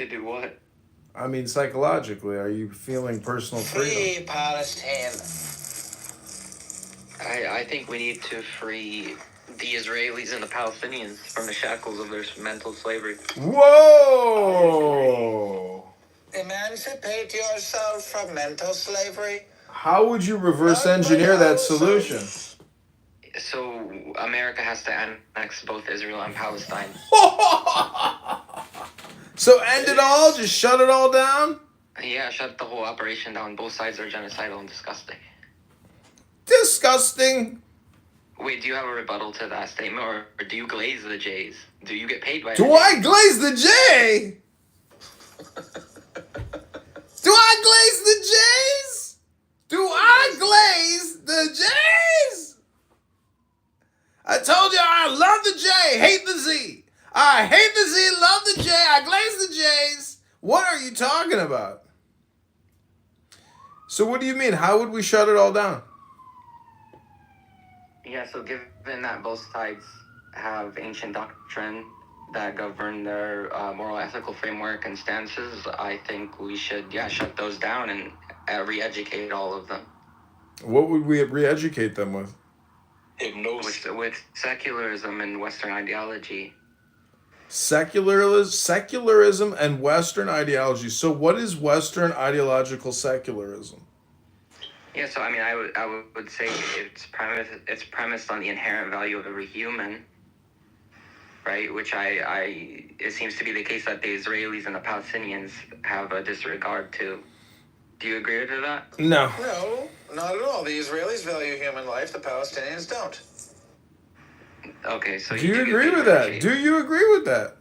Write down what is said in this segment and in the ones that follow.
To do what? I mean, psychologically, are you feeling personal freedom? Free Palestine. I think we need to free the Israelis and the Palestinians from the shackles of their mental slavery. Whoa! Emancipate yourself from mental slavery. How would you reverse engineer that solution? So America has to annex both Israel and Palestine. So end it all? Just shut it all down? Yeah, shut the whole operation down. Both sides are genocidal and disgusting. Disgusting. Wait, do you have a rebuttal to that statement, or do you glaze the J's? Do you get paid by? Do I glaze the J? Do I glaze the J's? Do I glaze the J's? I told you I love the J, hate the Z. I hate the Z, love the J, I glaze the J's. What are you talking about? So what do you mean? How would we shut it all down? Yeah, so given that both sides have ancient doctrine that govern their moral ethical framework and stances, I think we should, shut those down and re-educate all of them. What would we re-educate them with? Hypnosis. With secularism and Western ideology. Secularism and Western ideology. So what is Western ideological secularism? Yeah, so I mean, I would say it's premised on the inherent value of every human, right? Which it seems to be the case that the Israelis and the Palestinians have a disregard to. Do you agree with that? No. No, not at all. The Israelis value human life. The Palestinians don't. Okay, so Do you agree with that? Do you agree with that?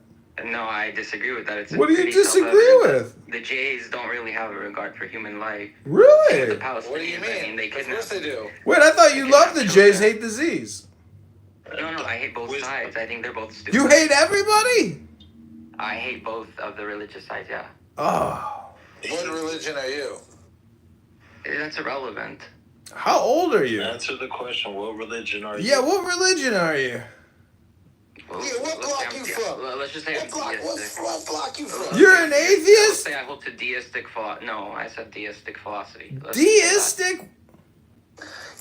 No, I disagree with that. What do you disagree with? The Jays don't really have a regard for human life. Really? The Palestinians, What do you mean? They Of course they do. Wait, I thought you loved the Jays, hate the Z's. No, I hate both sides. I think they're both stupid. You hate everybody? I hate both of the religious sides, yeah. Oh. What religion are you? That's irrelevant. How old are you? Answer the question. What religion are you? Yeah, what religion are you? Well, Yeah, what block you from? Let's just say I'm theistic. What block you from? You're an Let's atheist? say I hold to deistic philosophy. No, I said deistic philosophy. Deistic?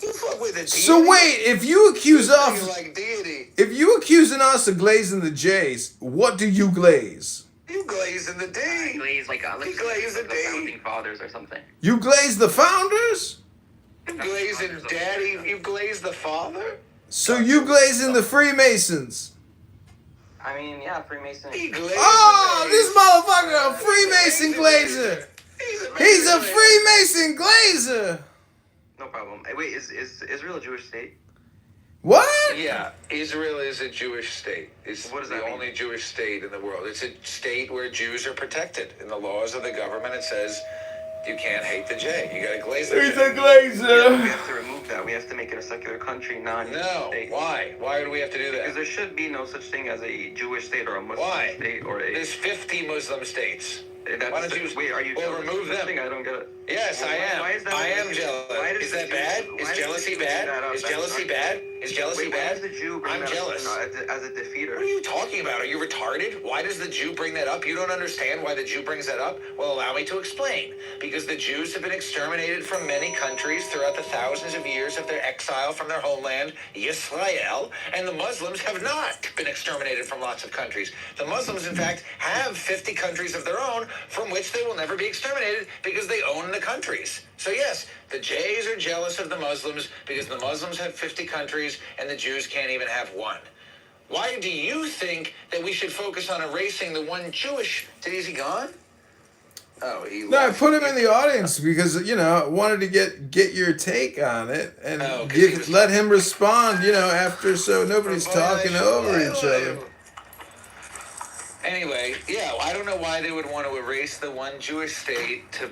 You fuck with a deity. So wait, if you accuse You us, like deity. if you accusing us of glazing the J's, what do you glaze? You glaze in the I D. glaze like You glaze a the D. founding fathers or something. You glaze the founders? You glaze in daddy. You glaze the father. So you glaze in the Freemasons? I mean, yeah, Freemason. He glazed Oh, the this maze. motherfucker a Freemason glazer. He's a Freemason glazer. No problem. Wait, is Israel a Jewish state? What? Yeah, Israel is a Jewish state. It's What does the that mean? only Jewish state in the world. It's a state where Jews are protected. In the laws of the government, it says you can't hate the J. You gotta glaze the He's J. a glazer. We have to remove that. We have to make it a secular country, No, state. why? Why do we have to do Because that? there should be no such thing as a Jewish state or a Muslim Why? state or a. There's 50 Muslim states. That's Why don't you? wait, are you Well, jealous remove of this them. thing? I don't get it. Yes, Well, I am. why is that I am why jealous. does Is the that Jew- bad? why Is does jealousy the Jew bring bad? that up Is as an jealousy argument? bad? Is jealousy Wait, why bad? does the Jew bring I'm that up jealous. as a defeater? What are you talking about? Are you retarded? Why does the Jew bring that up? You don't understand why the Jew brings that up? Well, allow me to explain. Because the Jews have been exterminated from many countries throughout the thousands of years of their exile from their homeland, Yisrael, and the Muslims have not been exterminated from lots of countries. The Muslims, in fact, have 50 countries of their own from which they will never be exterminated because they own the countries. So yes, the Jays are jealous of the Muslims because the Muslims have 50 countries and the Jews can't even have one. Why do you think that we should focus on erasing the one Jewish? Is he gone? Oh, he No, I left. put him in the audience because I wanted to get your take on it and Oh, 'cause he was let him respond. After so nobody's talking over each other. Anyway, yeah, I don't know why they would want to erase the one Jewish state to.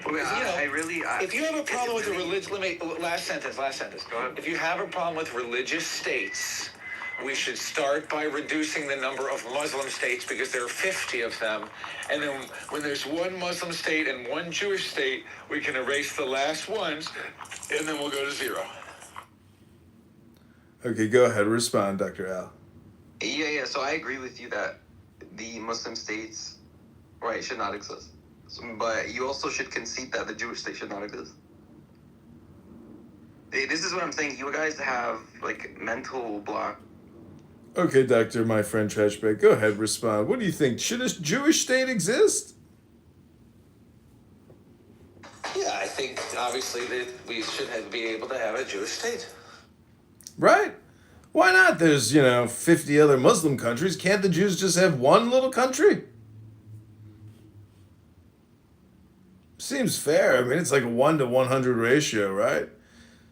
If you have a problem with the religion, last sentence. Go ahead. If you have a problem with religious states, we should start by reducing the number of Muslim states because there are 50 of them. And then when there's one Muslim state and one Jewish state, we can erase the last ones, and then we'll go to zero. Okay, go ahead. Respond, Dr. Al. Yeah. So I agree with you that the Muslim states Right, should not exist. But you also should concede that the Jewish state should not exist. This is what I'm saying. You guys have like mental block. Okay, Doctor, my friend Trashback, go ahead, respond. What do you think? Should a Jewish state exist? Yeah, I think obviously that we should be able to have a Jewish state. Right? Why not? There's, 50 other Muslim countries. Can't the Jews just have one little country? Seems fair. I mean, it's like a 1 to 100 ratio, right?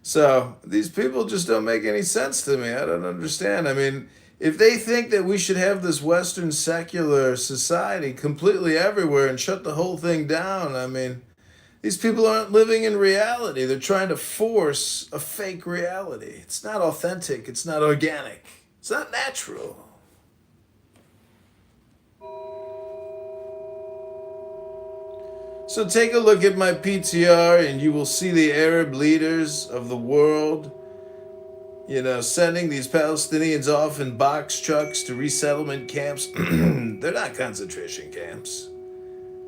So these people just don't make any sense to me. I don't understand. I mean, if they think that we should have this Western secular society completely everywhere and shut the whole thing down, I mean, these people aren't living in reality. They're trying to force a fake reality. It's not authentic. It's not organic. It's not natural. So take a look at my PTR and you will see the Arab leaders of the world, sending these Palestinians off in box trucks to resettlement camps. They're not concentration camps.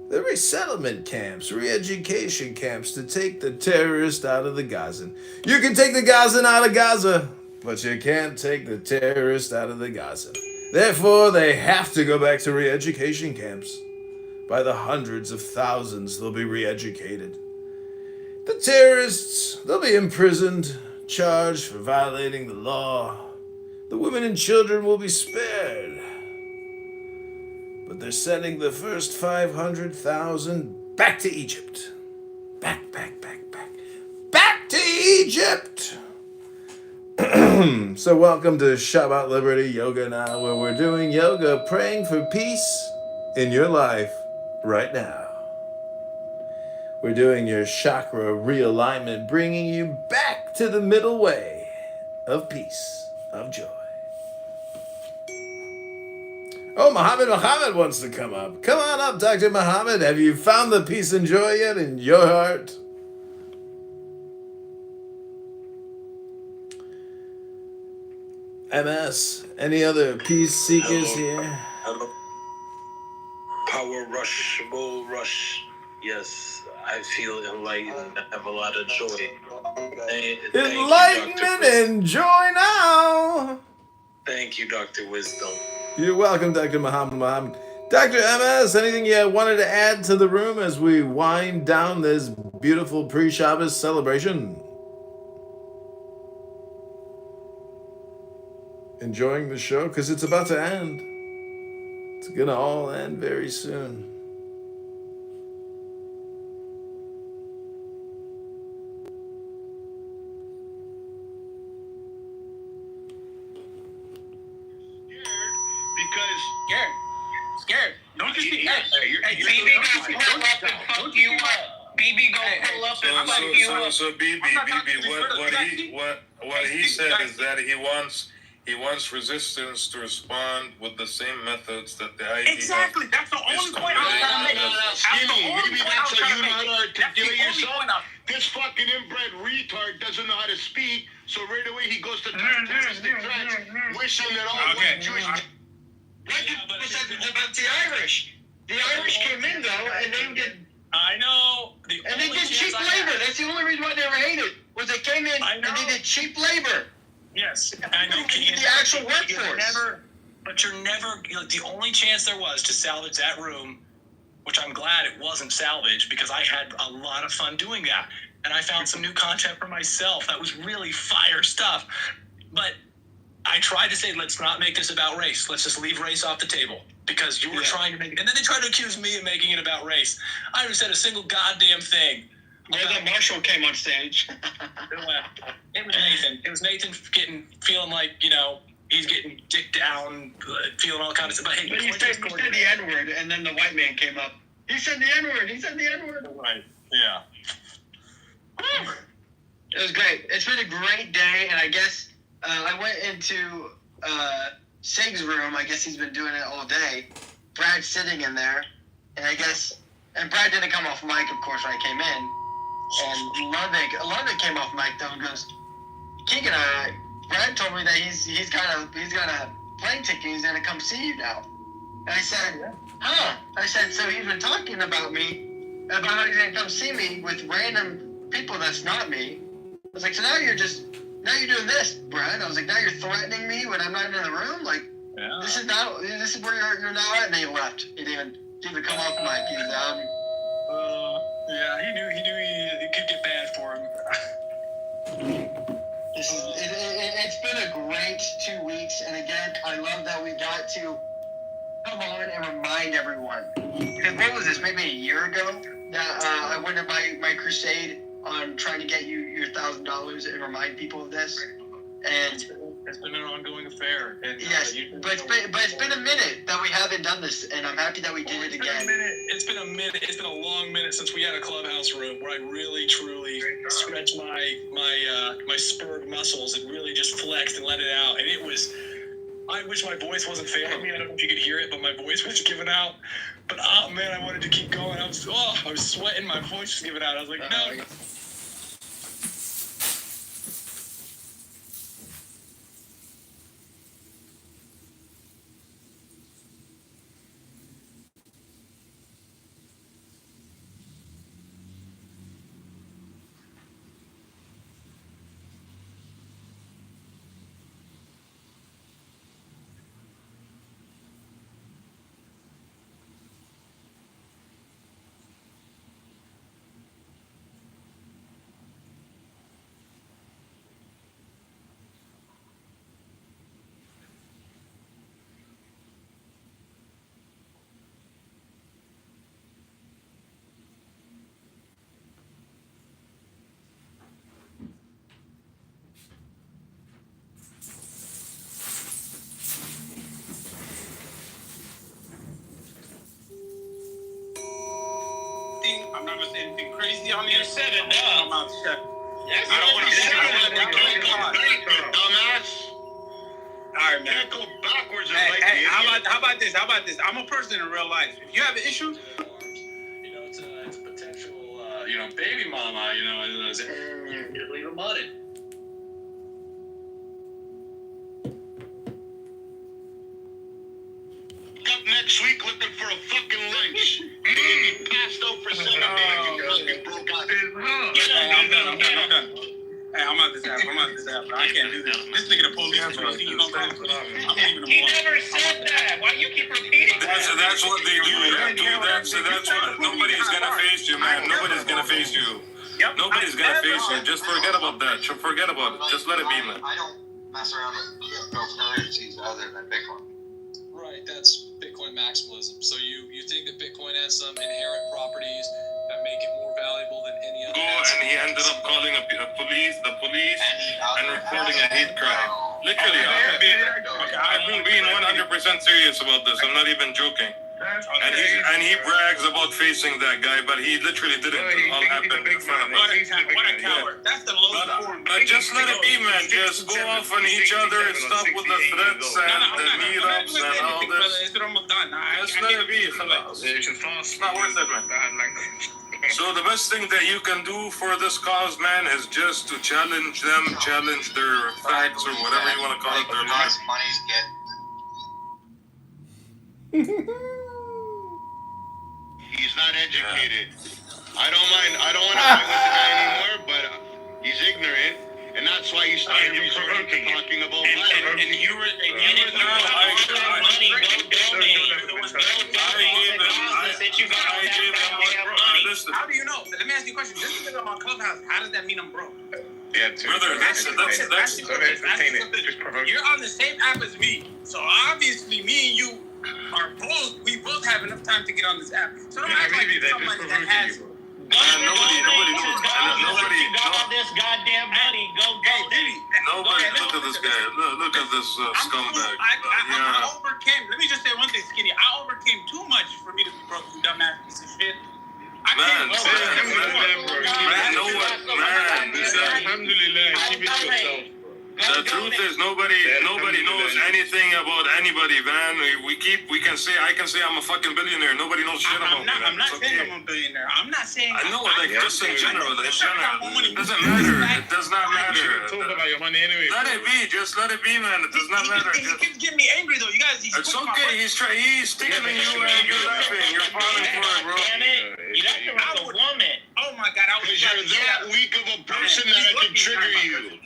They're resettlement camps, re-education camps to take the terrorist out of the Gazan. You can take the Gazan out of Gaza, but you can't take the terrorist out of the Gazan. Therefore, they have to go back to re-education camps. By the hundreds of thousands, they'll be re-educated. The terrorists, they'll be imprisoned, charged for violating the law. The women and children will be spared. But they're sending the first 500,000 back to Egypt. Back. Back to Egypt! So welcome to Shabbat Liberty Yoga now, where we're doing yoga, praying for peace in your life right now. We're doing your chakra realignment, bringing you back to the middle way of peace, of joy. Oh, Muhammad wants to come up. Come on up, Dr. Muhammad. Have you found the peace and joy yet in your heart? MS, any other peace seekers here? Hello. Power rush, bull rush. Yes, I feel enlightened. I have a lot of joy. Enlightenment and joy now. Thank you, Dr. Wisdom. You're welcome, Dr. Muhammad. Dr. MS, anything you wanted to add to the room as we wind down this beautiful pre-Shabbos celebration? Enjoying the show? Because it's about to end. It's gonna all end very soon. Scared. Don't just be scared. BB go pull up and fuck you up. BB go pull up and fuck you up. So BB, what he said is that he wants resistance to respond with the same methods that the IDF. Exactly. That's the only point I was trying to make. Skinny, maybe that's how you know how to articulate yourself. This fucking inbred retard doesn't know how to speak, so right away he goes to terroristic threats, wishing that all white Jewish. About the Irish. The Irish came in though, and they did. I know. And they did cheap labor. That's the only reason why they were hated. Was they came in and they did cheap labor. Yes, I know. The actual workforce. But you're never. The only chance there was to salvage that room, which I'm glad it wasn't salvaged because I had a lot of fun doing that, and I found some new content for myself that was really fire stuff. But I tried to say, let's not make this about race. Let's just leave race off the table because you were trying to make it. And then they tried to accuse me of making it about race. I haven't said a single goddamn thing. Where the marshal came on stage. It was Nathan. It was Nathan feeling like, he's getting dicked down, feeling all kinds of stuff. But hey, he said the N-word, and then the white man came up. He said the N-word. Right. Yeah. It was great. It's been a great day, and I guess I went into Sig's room. I guess he's been doing it all day. Brad's sitting in there, and Brad didn't come off mic, of course, when I came in. And Ludwig came off mic though and goes, Keegan, Brad told me that he's got a plane ticket. He's gonna come see you now. And I said, huh? I said, so he's been talking about me, about how he's gonna come see me with random people that's not me. I was like, so now you're doing this, Brad. I was like, now you're threatening me when I'm not in the room? Like, this is where you're now at. And then he left. He didn't even come off mic. He was yeah, he knew it could get bad for him. It's been a great 2 weeks, and again, I love that we got to come on and remind everyone. Because what was this? Maybe a year ago that I went on my crusade on trying to get you your $1,000 and remind people of this. And it's been an ongoing affair. And, yes, but it's been a minute that we haven't done this, and I'm happy that we did it again. It's been a minute. It's been a long minute since we had a clubhouse room where I really, truly stretched my spurred muscles and really just flexed and let it out. And it was. I wish my voice wasn't failing me. I don't know if you could hear it, but my voice was giving out. But oh man, I wanted to keep going. I was sweating. My voice was giving out. I was like, no. I'm not gonna say anything crazy on here. Said it now. I'm out to shut. Yes, I don't want to say it. Dumbass. All right, man. Can't go backwards. Hey, how about this? I'm a person in real life. If you have an issue, it's a potential, baby mama. You leave them on it. Up next week looking for a fucking lunch. You're gonna be passed out for 7 days. You fucking broke out. I'm done. Hey, I'm out this app. I can't do this. This nigga the police. I'm leaving him alone. He never said that. Why do you keep repeating that? That's what they do. That's what. Nobody's gonna face you, man. Nobody's gonna face you. Yep. Nobody's gonna face you. Just forget about that. Forget about it. Just let it be, man. I don't mess around with cryptocurrencies other than Bitcoin. Right, that's Bitcoin maximalism. So you think that Bitcoin has some inherent properties that make it more valuable than any other? And he ended up calling the police, and reporting a hate crime. Literally, I'm being 100% serious about this. I'm not even joking. And he brags about facing that guy, but he literally didn't. All happened in front of What us. a coward. That's the lowest form. But just let it be, man. Just go off on each other and stop with the threats and the meetups and all this. Just let it be. It's not worth it, man. So the best thing that you can do for this cause, man, is just to challenge them, challenge their facts or whatever you want to call it, their lies. Money's get. He's not educated. I don't mind. I don't want to fight with the guy anymore, but he's ignorant, and that's why he started resorting to talking about violence. And you were How do you know? Let me ask you a question. Just because I'm on Clubhouse, how does that mean I'm broke? Yeah, brother, that's You're on the same app as me, so obviously me and you we both have enough time to get on this app. So don't act like somebody that has. Nobody knows. Nobody. All this goddamn money. Nobody. Look at this guy. Look at this scumbag. I overcame. Let me just say one thing, Skinny. I overcame too much for me to be broke, you dumbass piece of shit. Man, know what, man? Alhamdulillah, keep it yourself. The truth is, nobody knows anything about anybody, man. I can say I'm a fucking billionaire. Nobody knows shit about me. I'm not saying I'm a billionaire. I'm not saying. I know, like just in general. It doesn't matter. It does not matter. Talk about your money anyway. Let it be. Just let it be, man. It does not matter. He keeps getting me angry though. You guys. It's okay. He's tickling you and you're laughing. You're falling for it, bro. Damn it! You acting like a woman. Oh my God! I was. Because you're that weak of a person that I can trigger you.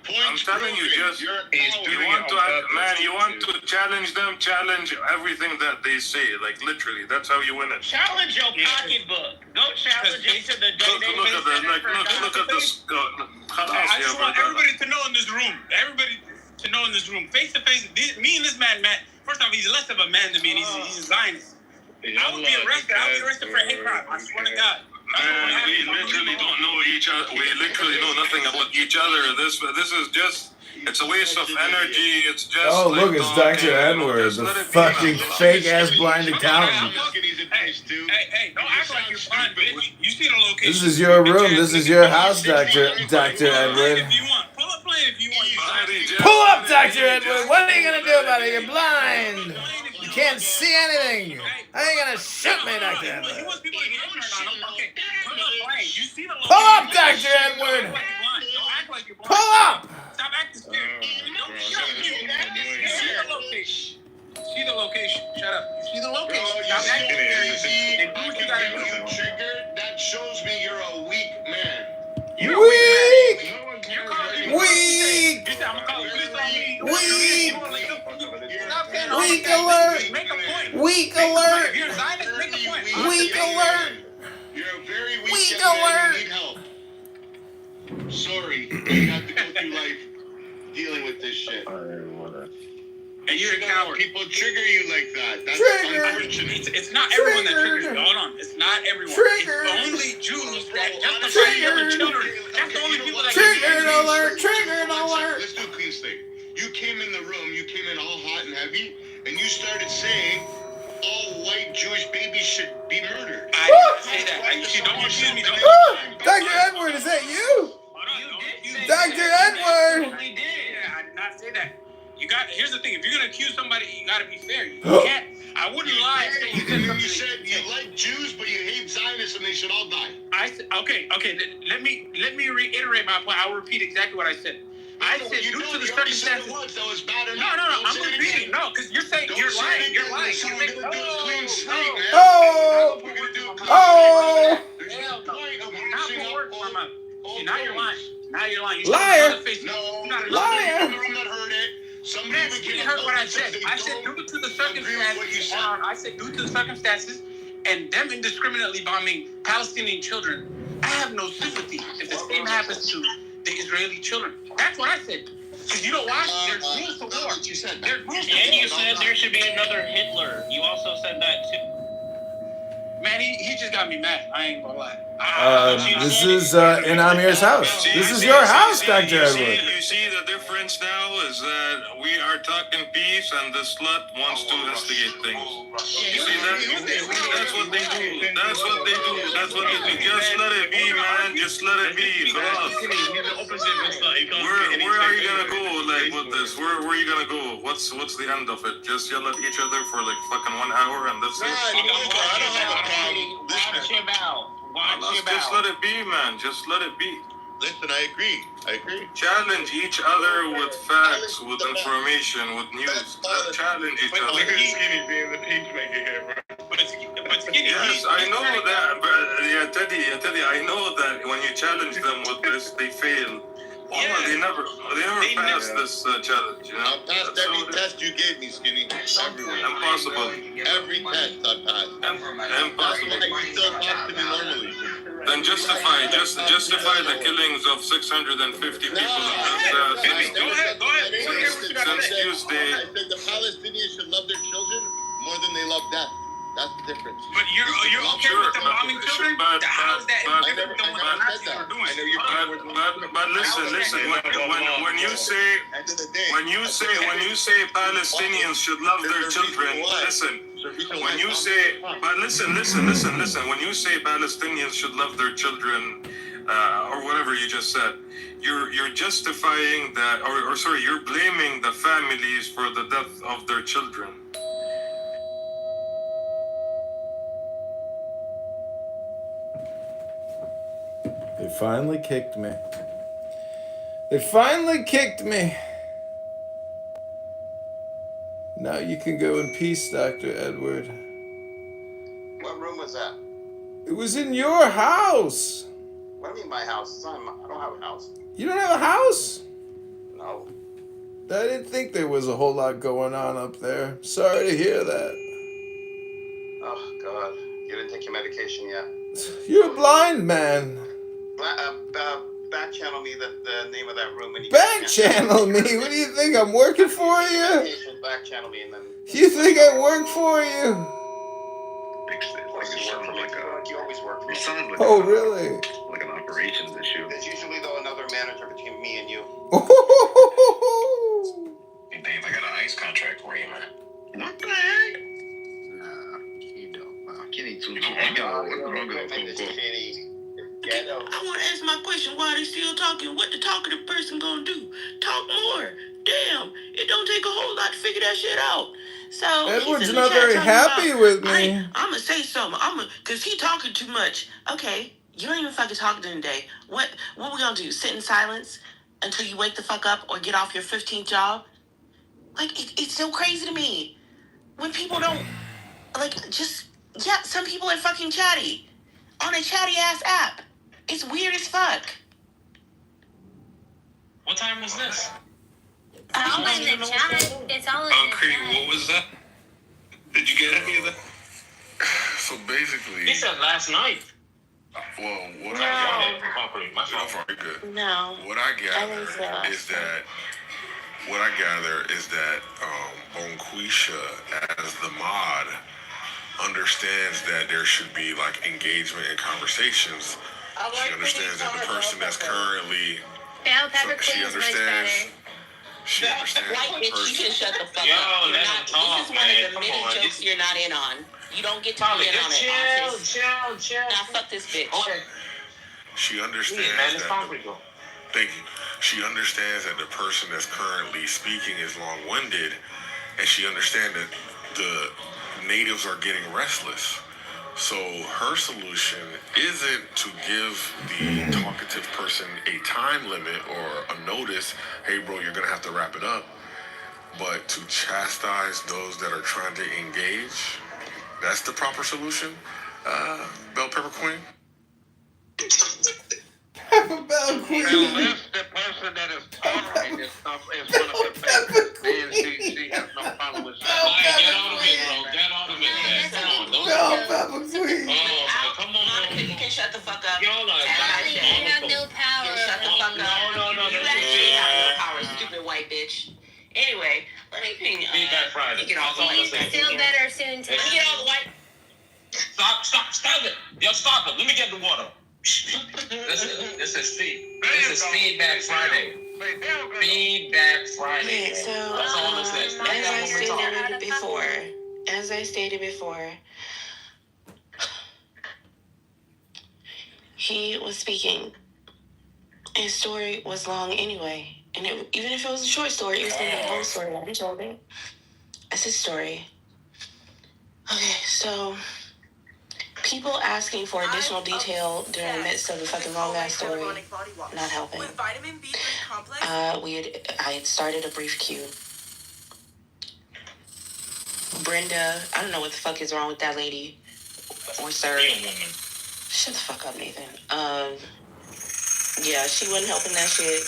I'm telling you, just you want to challenge them, challenge everything that they say, like literally. That's how you win it. Challenge your pocketbook. Go challenge it to the Look at this. I just want everybody to know in this room. Everybody to know in this room, face to face. Me and this man. First off, he's less of a man than me. And he's a Zionist. I would be arrested. I would be arrested for hate crime. I swear to God. We literally don't know each other. We literally know nothing about each other. This is just. It's a waste of energy. It's just. Oh, look, it's Dr. Edward, the fucking fake ass blind accountant. Hey, don't act like you're blind, bitch. You see the location. This is your room. This is your house, Dr. Edward. If you want, pull up plane if you want. Pull up, Dr. Edward. What are you gonna do about it? You're blind. You can't see anything. How are you gonna shoot me, Dr. Edward? He wants people to get ignorant on him. Okay, pull up plane. You see the location. Pull up, Dr. Edward. Don't act like you're blind. Pull up. Stop acting scared. You see the location. See the location. Shut up. You see the location. Stop acting scared. And do what you gotta do. Triggered, that shows me you're a weak man. You're Weak. You're calling me Weak. You said I'm gonna call the police on me. Weak. Stop saying all Weak that. alert. Make a point. Weak Make a point. alert. If you're a Zionist, make a point. Weak alert. You're a very weak Weak young man. alert. You need help. Sorry, you have to go through life dealing with this shit. And you're a coward. People trigger you like that. That's Trigger. unfortunate. It's not everyone that triggers you. Triggered. Hold on. It's not everyone. Triggered. It's only Jews that justify killing children. That's the only people that Triggered alert. Triggered alert. Let's do a clean slate. You came in the room, you came in all hot and heavy, and you started saying all white Jewish babies should be murdered. I didn't say that. You don't accuse me. Dr. Edward, is that you? Dr. Edward. I did not say that. Here's the thing. If you're gonna accuse somebody, you gotta be fair. You can't. I wouldn't lie and say you did something. You said you like Jews, but you hate Zionists, and they should all die. I said, okay. Let me reiterate my point. I'll repeat exactly what I said. I said due to the circumstances. That was bad enough. No. I'm repeating. No, because you're saying you're lying. You're lying. So we're gonna do a clean slate, man. Oh. We're gonna do a clean Oh. slate. There's no point of Not mixing for up words, all- Mama. all See, now you're lying. tones. Now you're lying. Liar. No, Liar. I'm not heard it. Somebody Man, you heard what I said. I said due to the circumstances. I said due to the circumstances and them indiscriminately bombing Palestinian children. I have no sympathy if the same happens to the Israeli children. That's what I said. Because you know why? There's rules to war. You said There's rules to And war. you said there should be another Hitler. You also said that too. Man, he just got me mad. I ain't gonna lie. This is in Amir's house. This is your house, Dr. Edward. You see the difference now is that we are talking peace and the slut wants to instigate things. You see that? That's what they do. That's what they do. That's what they do. Just let it be, man. Just let it be. Where are you gonna go like with this? Where are you gonna go? What's the end of it? Just yell at each other for like fucking 1 hour and that's it? I don't have a problem. Watch him out. Just let it be, man. Just let it be. Listen, I agree. Challenge each other with facts, with information, with news. Challenge each other. Skinny being the peacemaker here, bro. But Skinny, Yes, I know that, but Teddy, I know that when you challenge them with this, they fail. Yeah. They never pass this challenge, you know? I passed That's every how it is. test you gave me, Skinny. Everywhere. Impossible. Every test I passed. Impossible. You still talk to me normally. Then justify the killings of 650 people. Go ahead. Since Tuesday. I said the Palestinians should love their children more than they love death. That's the difference. But you're okay with them bombing children? How is that different than what the Nazis were doing? But listen. When you say Palestinians should love their children, listen. When you say, but listen. When you say Palestinians should love their children, or whatever you just said, you're justifying that, or sorry, you're blaming the families for the death of their children. They finally kicked me. They finally kicked me. Now you can go in peace, Dr. Edward. What room was that? It was in your house. What do you mean my house? I don't have a house. You don't have a house? No. I didn't think there was a whole lot going on up there. Sorry to hear that. Oh, God. You didn't take your medication yet? You're a blind man. Back channel me the name of that room. When you Back channel me? What do you think? I'm working for you? Back channel me and then... You think I work for you? You always work for me. Oh, really? Like an operations issue. There's usually, though, another manager between me and you. Hey, Dave, I got an ice contract for you, man. What the heck? You don't. Wow, Kenny too. I want to ask my question. Why are they still talking? What the talkative person gonna do? Talk more. Damn, it don't take a whole lot to figure that shit out. So Edward's not very happy with me. I'm gonna say something. Cause he talking too much. Okay, you don't even fucking talk during the day. What we gonna do? Sit in silence until you wake the fuck up or get off your 15th job? Like it's so crazy to me when people don't some people are fucking chatty on a chatty ass app. It's weird as fuck. What time was this? It's all in the chat. It's all in the chat. What was that? Did you get any of that? So basically... He said last night. Well, what No. What I gather is that Bonquisha, as the mod, understands that there should be like engagement and conversations. She understands that the person that's currently... Bell pepper queen is much better. She understands White bitch, you can shut the fuck Yo, up. let him talk, This is one of the many jokes you're not in on. You don't get to be in on it. Chill. Now fuck this bitch. Okay. She understands Thank you. She understands that the person that's currently speaking is long-winded, and she understands that the natives are getting restless. So her solution isn't to give the talkative person a time limit or a notice, hey bro, you're gonna have to wrap it up, but to chastise those that are trying to engage. That's the proper solution. Bell Pepper Queen? Bell Queen. Unless the person that is tolerating this stuff is one of the favorites, then she has no problem with that. Get out of it, bro. Get out of it, man. Come on. Bell Pepper Queen. Come on. You can shut the fuck up. You have no power. Shut the fuck up. No. You actually have no power, stupid white bitch. Anyway, let me ping. Feedback Friday. Get all the white He's still better soon too. Let me get all the white. Stop it. Yo, stop it. Let me get the water. This is Feedback Friday. Feedback Friday. Okay, so That's all it says. as I stated before, he was speaking. His story was long anyway, and even if it was a short story, it was going to be a whole story. I told it. That's his story. Okay, so people asking for additional detail during the midst of the fucking long ass story, not helping. I had started a brief queue. Brenda, I don't know what the fuck is wrong with that lady or sir. Shut the fuck up, Nathan. Yeah, she wasn't helping that shit.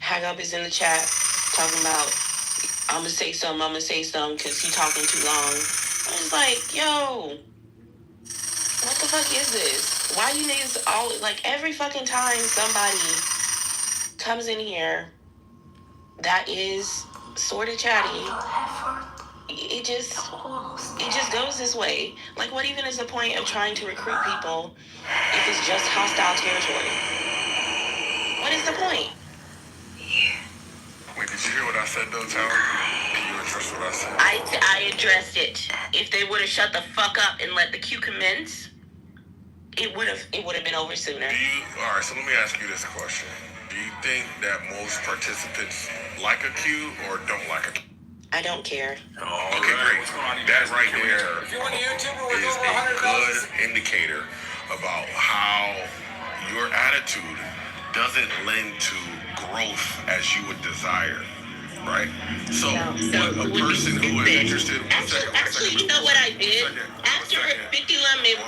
Hag Up is in the chat talking about I'm gonna say something because he talking too long. I was like, yo, what the fuck is this? Why you niggas all like every fucking time somebody comes in here that is sort of chatty, it just goes this way. Like, what even is the point of trying to recruit people if it's just hostile territory? What is the point? Wait, did you hear what I said though, Tower? Can you address what I said? I addressed it. If they would have shut the fuck up and let the queue commence, it would have been over sooner. All right, so let me ask you this question. Do you think that most participants like a Q or don't like a Q? I don't care. Oh, okay, great. That right there is a good indicator about how your attitude doesn't lend to growth as you would desire, right? So, a person who is interested... Actually, you know what I did? After 50 lemon,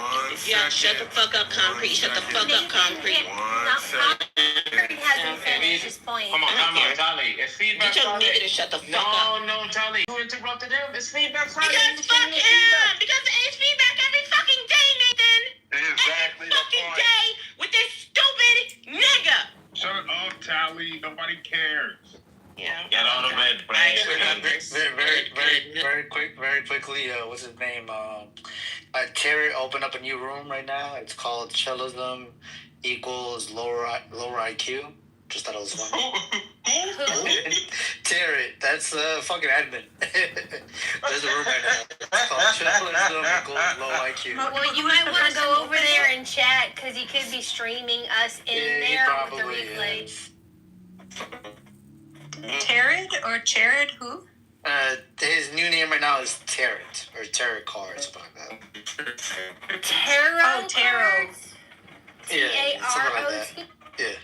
yeah, shut the fuck up, Concrete. Shut the fuck up, Concrete. Concrete hasn't finished his point. Come on, Tali. It's feedback. Get your nigga to shut the fuck up. No, Tali. You interrupted him. It's feedback. Because fuck him. Because it's feedback every fucking day, Nathan. Exactly. Every fucking day with this stupid nigga. Shut up, Tally. Nobody cares. Yeah. Get out of bed, Very quickly. What's his name? Terry opened up a new room right now. It's called Cellism equals lower IQ. Just thought it was funny. Terry, that's fucking admin. There's a room right now. It's called Cellism equals low IQ. Well, you might want to go over there and chat because he could be streaming us in there with the replays. Tarot or Jared? Who? His new name right now is Tarot or Tarot Card, something like that. Tarot. Oh, tarot. Yeah, something like that. Tarot. Yeah.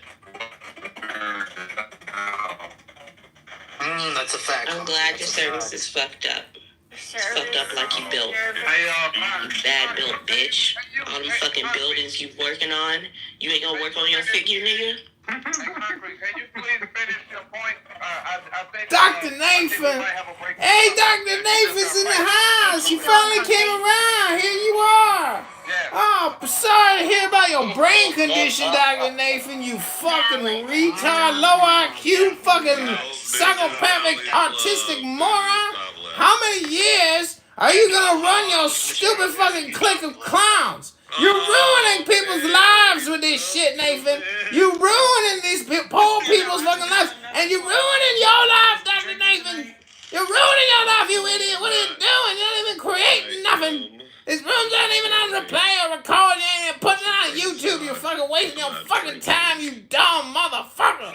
That's a fact. I'm glad your service is fucked up. It's fucked up like you built. You bad built bitch. All them fucking buildings you working on. You ain't gonna work on your figure, nigga? Can you please finish your point? I think Dr. Nathan. Hey, Dr. Nathan's in the house. You finally came around. Here you are. Oh, sorry to hear about your brain condition, Dr. Nathan. You fucking retard, low IQ, fucking psychopathic, autistic moron. How many years are you gonna run your stupid fucking clique of clowns? You're ruining people's lives with this shit, Nathan. You're ruining these poor people's fucking lives. And you're ruining your life, Dr. Nathan. You're ruining your life, you idiot. What are you doing? You're not even creating nothing. This room's not even on the play or record. You ain't even putting it on YouTube. You're fucking wasting your fucking time, you dumb motherfucker.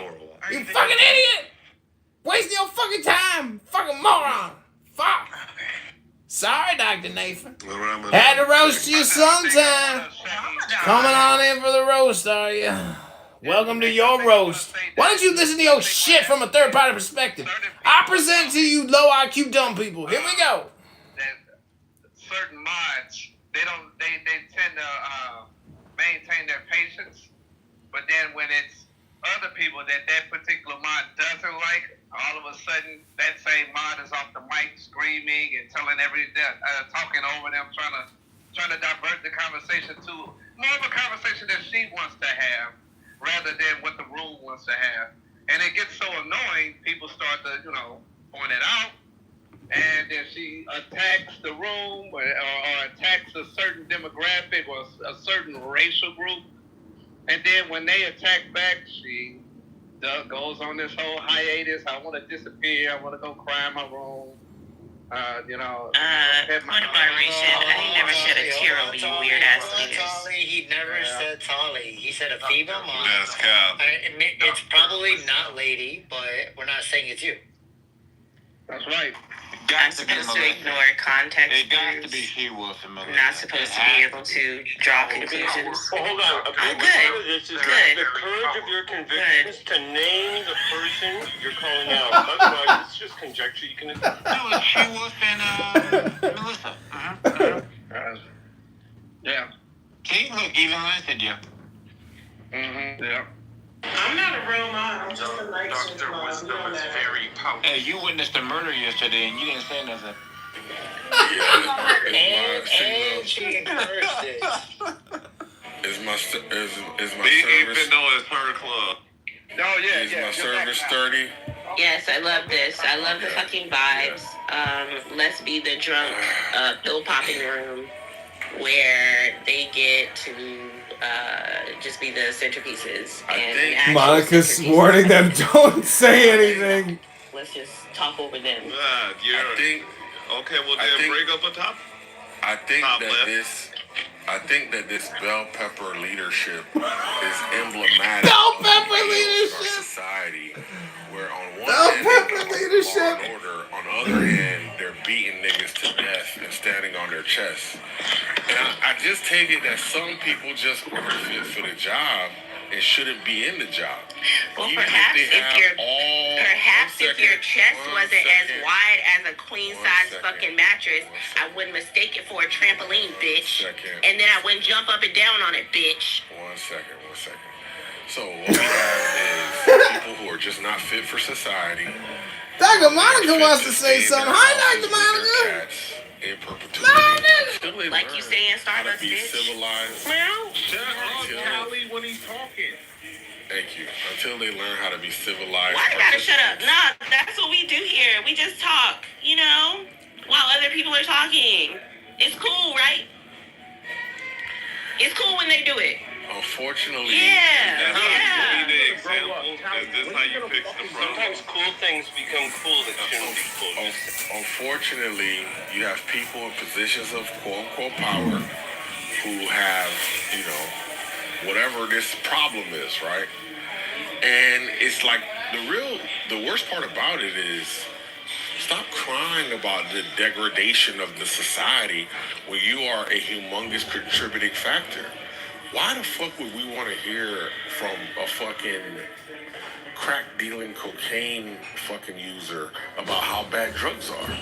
You fucking idiot. Wasting your fucking time. Fucking moron. Fuck. Sorry, Dr. Nathan. Had to roast you sometime. Coming on in for the roast, are you? Welcome to your roast. Why don't you listen to your shit from a third-party perspective? I present to you low IQ dumb people. Here we go. Certain mods, they tend to maintain their patience, but then when it's other people that particular mod doesn't like, all of a sudden that same mod is off the mic screaming and telling talking over them, trying to divert the conversation to more of a conversation that she wants to have rather than what the room wants to have. And it gets so annoying, people start to, point it out. And then she attacks the room or attacks a certain demographic or a certain racial group. And then when they attack back, she goes on this whole hiatus. I want to disappear. I want to go cry in my room. Point of moderation. I ain't never shed a tear over you weird ass niggas. He never said Tali. He said a female mom. That's cap. It's probably not lady, but we're not saying it's you. That's right. I'm supposed to ignore context. It got to be she was familiar. I'm not supposed to be able to draw conclusions. Well, hold on. I'm good. This is Good. the courage of your convictions to name the person you're calling out. Otherwise, it's just conjecture. You can. No, she was and Melissa. Yeah. See, look, even I said you. Yeah. I'm not a real mom. I'm just a nice mom. You know that. Hey, you witnessed a murder yesterday and you didn't say nothing. And she encouraged it. Is my service? Even though it's her club. Oh yeah. Is my service 30? Yes, I love this. I love the fucking vibes. Let's be the drunk pill popping room where they get to just be the centerpieces. And Monica's warning them, don't say anything. Let's just talk over them. Okay, well then break up a top. I think top that left. this I think that this bell pepper leadership is emblematic Bell of pepper the ills in our leadership. society, where on one Bell hand pepper they leadership. law and order, on the other hand they're beating niggas to death and standing on their chests. And I just take it that some people just aren't fit for the job and shouldn't be in the job. Well, Even perhaps if they have if your chest wasn't as wide as a queen size fucking mattress, I wouldn't mistake it for a trampoline, bitch. And then I wouldn't jump up and down on it, bitch. One second. So what we have is people who are just not fit for society. Dr. Monica wants to say something. Hi, Dr. Monica. In perpetuity. Like you say in Starbucks, be bitch. Civilized. Shut up, Callie, when he's talking. Thank you. Until they learn how to be civilized. Why I gotta shut up? Nah, that's what we do here. We just talk, you know, while other people are talking. It's cool, right? It's cool when they do it. Unfortunately, yeah. Be the example. Is this how you fix the problem? Sometimes cool things become cool that shouldn't be cool. Unfortunately, you have people in positions of quote-unquote power who have, whatever this problem is, right? And it's like the worst part about it is stop crying about the degradation of the society when you are a humongous contributing factor. Why the fuck would we want to hear from a fucking crack dealing cocaine fucking user about how bad drugs are?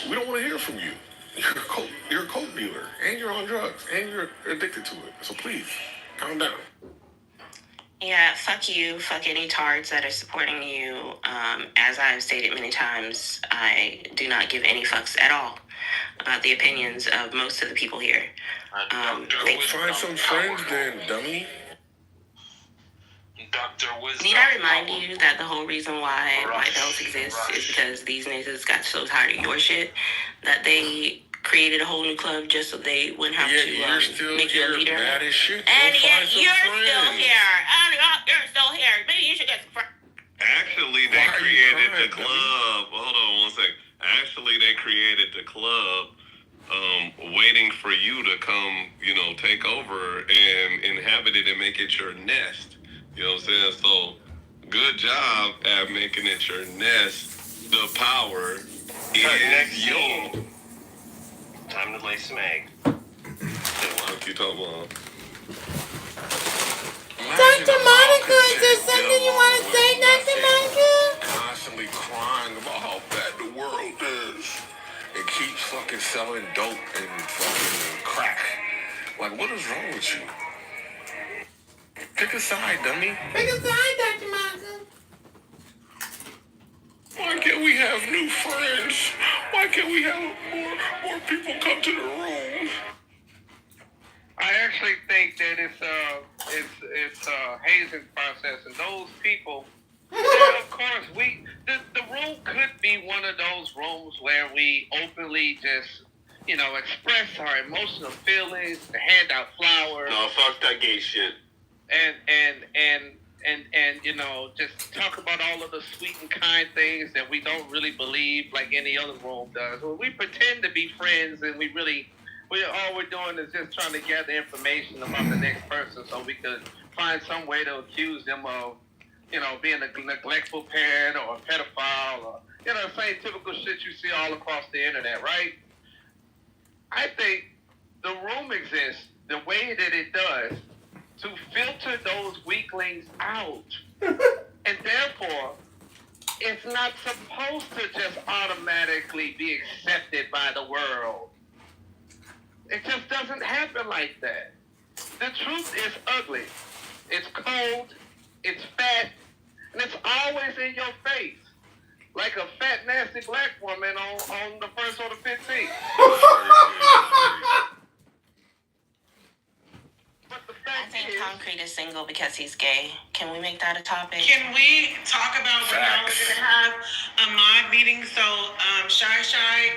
We don't want to hear from you. You're a coke dealer, and you're on drugs, and you're addicted to it. So please, calm down. Yeah, fuck you. Fuck any tards that are supporting you. As I've stated many times, I do not give any fucks at all about the opinions of most of the people here. Find some friends then, dummy. Need I remind you that the whole reason why White Belts exist is because these niggas got so tired of your shit that they created a whole new club just so they wouldn't have to make you a leader. Mad as shit. And yet you're still here. You're still here. Maybe you should get some friends. Actually, they created the club. Hold on one second. Actually, they created the club waiting for you to come, take over and inhabit it and make it your nest. You know what I'm saying? So, good job at making it your nest. The power is yours. Time to lay some egg. What you talking about? Dr. Monica, is there something you want to say, Dr. Monica? Constantly crying about how bad the world is. And keeps fucking selling dope and fucking crack. Like, what is wrong with you? Pick a side, dummy. Pick a side, Dr. Monica. Why can't we have new friends? Why can't we have more people come to the room? I actually think that it's a hazing process, and those people. Of course, the room could be one of those rooms where we openly just, express our emotional feelings, to hand out flowers. No, fuck that gay shit. And just talk about all of the sweet and kind things that we don't really believe like any other room does. Well, we pretend to be friends, and all we're doing is just trying to gather information about the next person so we could find some way to accuse them of, being a neglectful parent or a pedophile or, same typical shit you see all across the internet, right? I think the room exists the way that it does to filter those weaklings out. And therefore, it's not supposed to just automatically be accepted by the world. It just doesn't happen like that. The truth is ugly. It's cold, it's fat, and it's always in your face. Like a fat, nasty black woman on the 1st or the 15th. I think Concrete is single because he's gay. Can we make that a topic? Can we talk about when y'all are going to have a mod meeting so Shy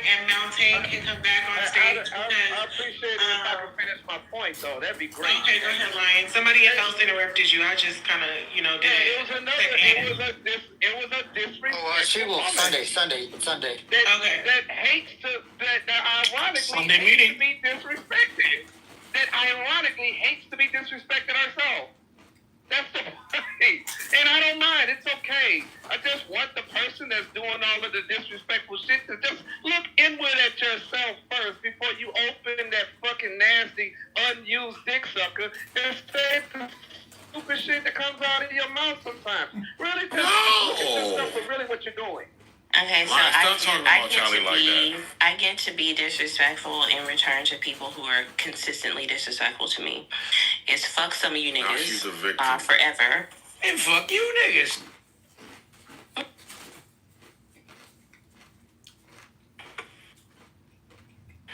and Mountain can come back on stage? I appreciate it if I can finish my point, though. That'd be great. Okay, go ahead, Lion. Somebody else interrupted you. I just kind of, did it. It was a disrespect. Oh, she will. Sunday. That hates that ironically Sunday meeting. to be disrespected. that ironically hates to be disrespected herself. That's the point. And I don't mind. It's okay. I just want the person that's doing all of the disrespectful shit to just look inward at yourself first before you open that fucking nasty, unused dick sucker and say the stupid shit that comes out of your mouth sometimes. Really just look at yourself for really what you're doing. Okay, so I get to be disrespectful in return to people who are consistently disrespectful to me. It's fuck some of you niggas forever. And fuck you niggas.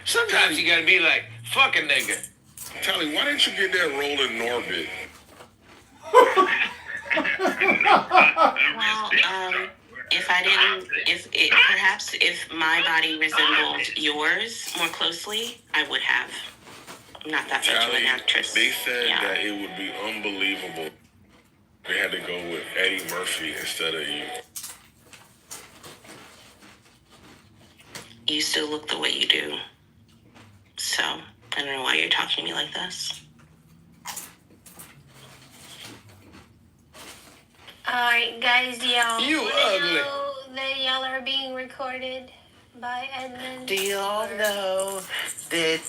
Sometimes you gotta be like, fuck a nigga. Tally, why didn't you get that role in Norbit? Well, perhaps if my body resembled yours more closely, I would have. I'm not that much of an actress. They said that it would be unbelievable. They had to go with Eddie Murphy instead of you. You still look the way you do. So, I don't know why you're talking to me like this. Alright, guys, do y'all You ugly. know that y'all are being recorded by Edmund? Do you all know that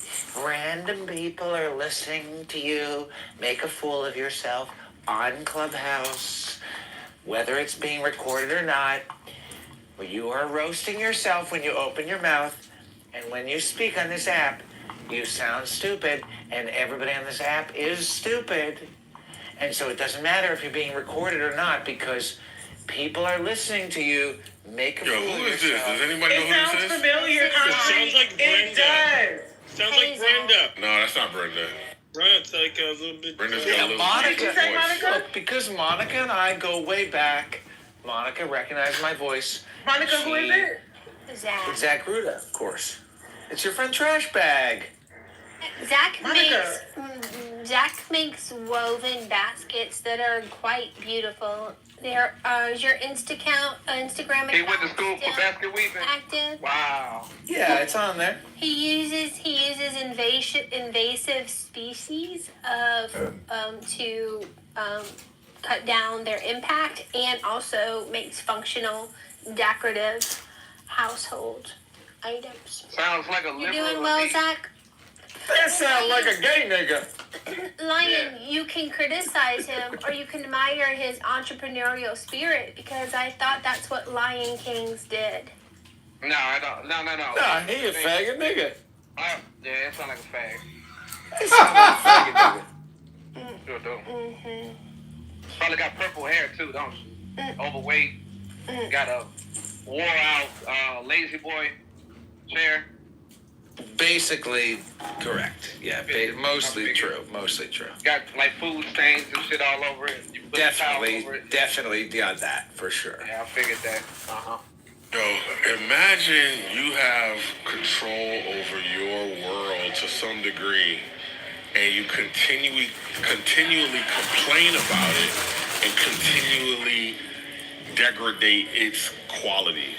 random people are listening to you make a fool of yourself on Clubhouse, whether it's being recorded or not? Well, you are roasting yourself when you open your mouth, and when you speak on this app, you sound stupid, and everybody on this app is stupid. And so it doesn't matter if you're being recorded or not, because people are listening to you make a fool of yourself. Who is this? Does anybody know who this is? Familiar. It sounds like Brenda. It does. Sounds like Brenda. No, that's not Brenda. Right, it's like a little bit. Brenda's got a little Monica. voice. Look, because Monica and I go way back, Monica recognized my voice. Monica, who is it? Zach. It's Zach Ruda, of course. It's your friend Trash Bag. Zach makes woven baskets that are quite beautiful. There is your Instagram account. He went to school for basket weaving. Active. Wow. Yeah, it's on there. He uses invasive species to cut down their impact, and also makes functional decorative household items. Sounds like a You're liberal. doing well, Zach. That sounds like a gay nigga. Lion, you can criticize him or you can admire his entrepreneurial spirit, because I thought that's what Lion Kings did. No, I don't. No. Nah, he a faggot nigga. Yeah, it sounds like a fag. He sounds like a faggot nigga. Sure do. Mm-hmm. Probably got purple hair too, don't you? Overweight. Got a wore out lazy boy chair. Basically correct. Yeah, mostly true. Mostly true. Got like food stains and shit all over it. You put a towel over it. Definitely beyond that, for sure. Yeah, I figured that. Yo, imagine you have control over your world to some degree, and you continually complain about it and continually degrade its quality.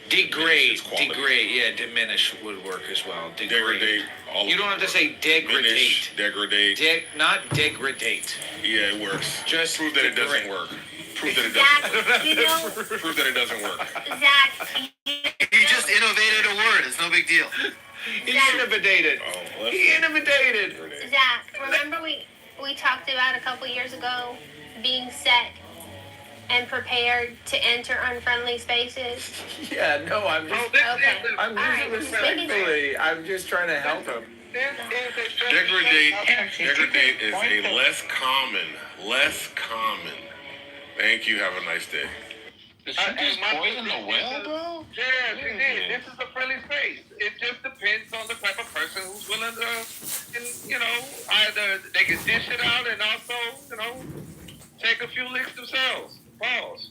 Degrade, yeah, diminish would work as well. Degrade. You don't have to say degradate. Degradate. Not degradate. Yeah, it works. Just prove that it doesn't work. Prove that it doesn't work. Prove that it doesn't work. Zach, You just innovated a word. It's no big deal. He innovated. He innovated. Zach, remember we talked about a couple years ago being set and prepared to enter unfriendly spaces? Yeah, no, I'm just respectfully. I'm just trying to help him. Degradate is a less common. Thank you. Have a nice day. Did she just poison the well, bro? Yeah, she did. This is a friendly space. It just depends on the type of person who's willing to, either they can dish it out and also, take a few licks themselves. Pause.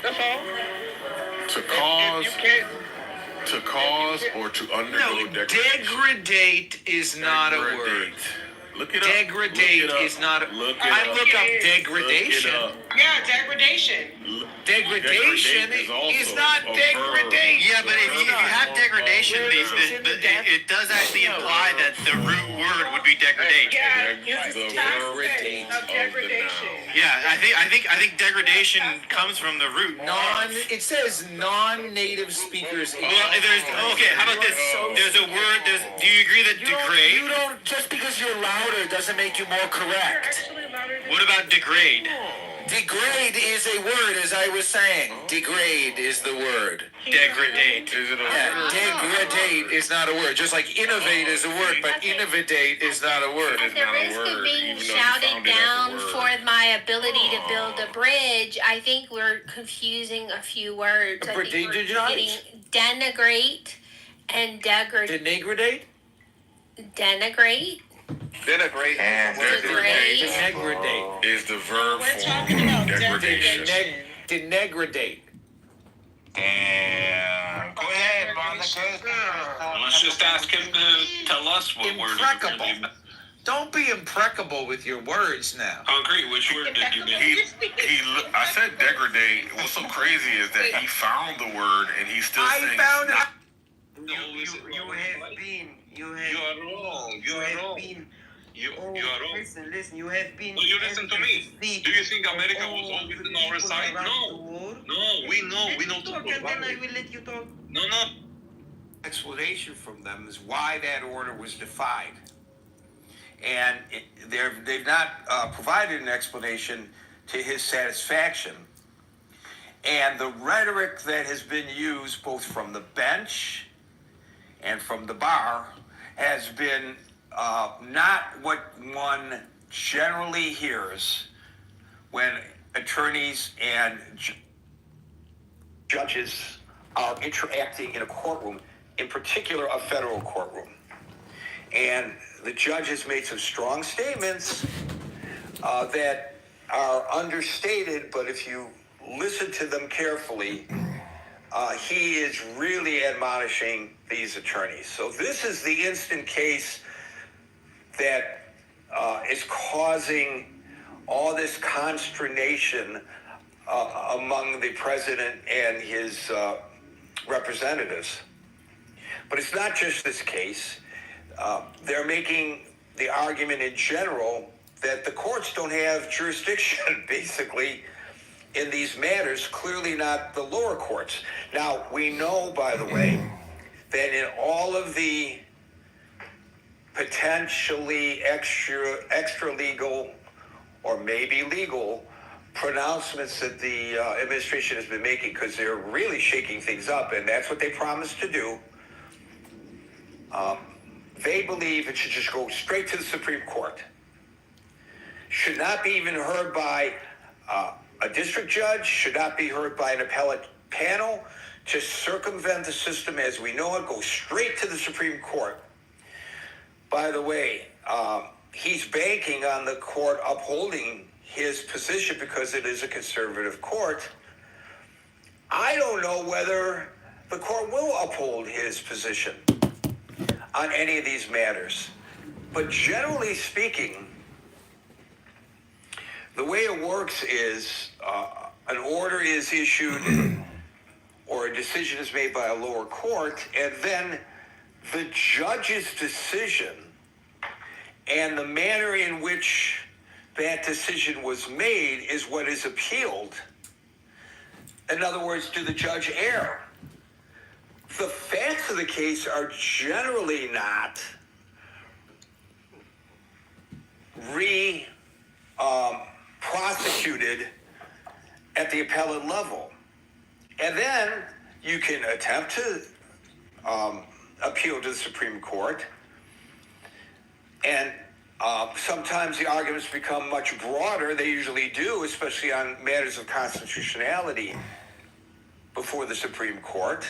That's all. To cause or to undergo degradation. Degradate is not a word. Look it up. Degradate is not a... I look up degradation. Yeah, degradation. Degradation is not degradation. Yeah, but if you have degradation, it does actually imply that the root word would be degradation. Yeah, I think degradation comes from the root. It says non-native speakers. Well, okay. How about this? There's a word. Do you agree that degrade? You don't. Just because you're louder doesn't make you more correct. What about degrade? Degrade is a word, as I was saying. Degrade is the word. Degradate. Is it a Yeah, degradate is not a word. Just like innovate is a word, but innovate is not a word. At the risk of being shouted down for my ability to build a bridge, I think we're confusing a few words. I think we're getting denigrate and degrade. Denigrate? Denigrate? Denigrate and degradate is the verb form degradation. Denegradate. Damn. Go ahead, Monica. Let's just ask him to tell us what word. Impreccable. Don't be impreccable with your words now. Concrete, which word did you mean? I said degradate. What's so crazy is that he found the word and he's still saying. I found it. You have been. You are wrong. You are wrong. You are wrong. Listen, you have been. No, you listen to me. Do you think America was always on our side? No. No, we know. We know. Talk and then I will let you talk. No. Explanation from them is why that order was defied. And they've not provided an explanation to his satisfaction. And the rhetoric that has been used both from the bench and from the bar has been not what one generally hears when attorneys and judges are interacting in a courtroom, in particular a federal courtroom. And the judge has made some strong statements that are understated, but if you listen to them carefully, he is really admonishing these attorneys. So this is the instant case that is causing all this consternation among the president and his representatives. But it's not just this case. They're making the argument in general that the courts don't have jurisdiction, basically, in these matters, clearly not the lower courts. Now, we know, by the way, that in all of the potentially extra legal or maybe legal pronouncements that the administration has been making, because they're really shaking things up, and that's what they promised to do. They believe it should just go straight to the Supreme Court. Should not be even heard by a district judge, should not be heard by an appellate panel. Just circumvent the system as we know it, go straight to the Supreme Court. By the way, he's banking on the court upholding his position because it is a conservative court. I don't know whether the court will uphold his position on any of these matters. But generally speaking, the way it works is an order is issued or a decision is made by a lower court, and then the judge's decision and the manner in which that decision was made is what is appealed. In other words, did the judge err? The facts of the case are generally not prosecuted at the appellate level. And then you can attempt to appeal to the Supreme Court. And sometimes the arguments become much broader. They usually do, especially on matters of constitutionality before the Supreme Court.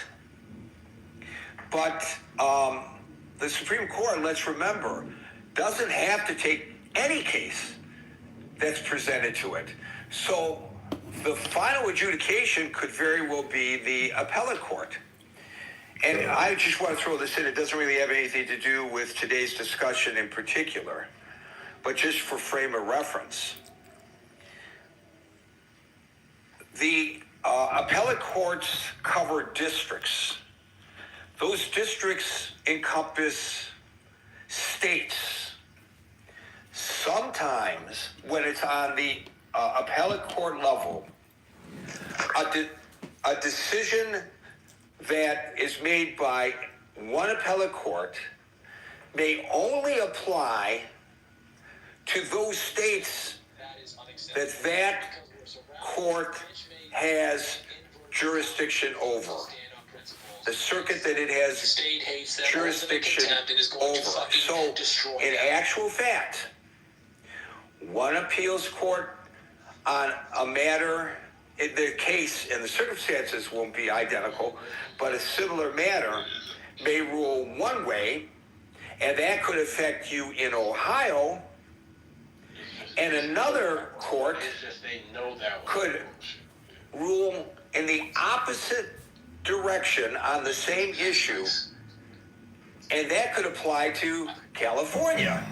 But the Supreme Court, let's remember, doesn't have to take any case that's presented to it. So the final adjudication could very well be the appellate court. And I just want to throw this in. It doesn't really have anything to do with today's discussion in particular, but just for frame of reference. The appellate courts cover districts. Those districts encompass states. Sometimes, when it's on the appellate court level, a decision that is made by one appellate court may only apply to those states that court has jurisdiction over. The circuit that it has jurisdiction over. So, in actual fact, one appeals court on a matter, in the case and the circumstances won't be identical, but a similar matter may rule one way, and that could affect you in Ohio, and another court could rule in the opposite direction on the same issue, and that could apply to California.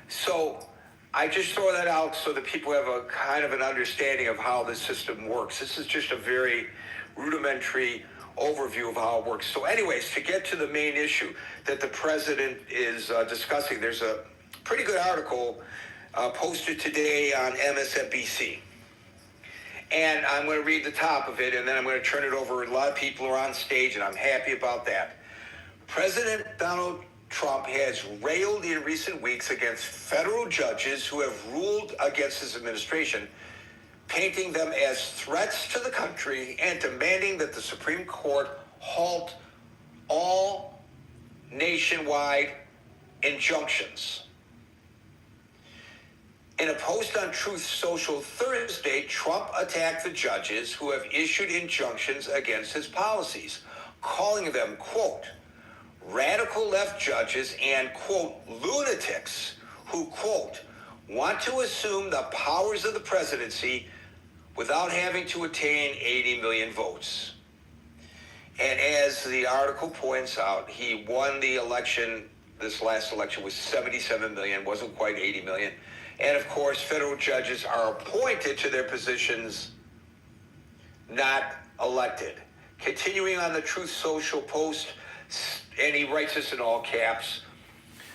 So I just throw that out so that people have a kind of an understanding of how the system works. This is just a very rudimentary overview of how it works. So anyways, to get to the main issue that the president is discussing, there's a pretty good article posted today on MSNBC. And I'm going to read the top of it, and then I'm going to turn it over. A lot of people are on stage, and I'm happy about that. President Donald Trump has railed in recent weeks against federal judges who have ruled against his administration, painting them as threats to the country and demanding that the Supreme Court halt all nationwide injunctions. In a post on Truth Social Thursday, Trump attacked the judges who have issued injunctions against his policies, calling them, quote, radical left judges and, quote, lunatics who, quote, want to assume the powers of the presidency without having to attain 80 million votes. And as the article points out, he won the election, this last election was 77 million, wasn't quite 80 million. And of course, federal judges are appointed to their positions, not elected. Continuing on the Truth Social post, and he writes this in all caps,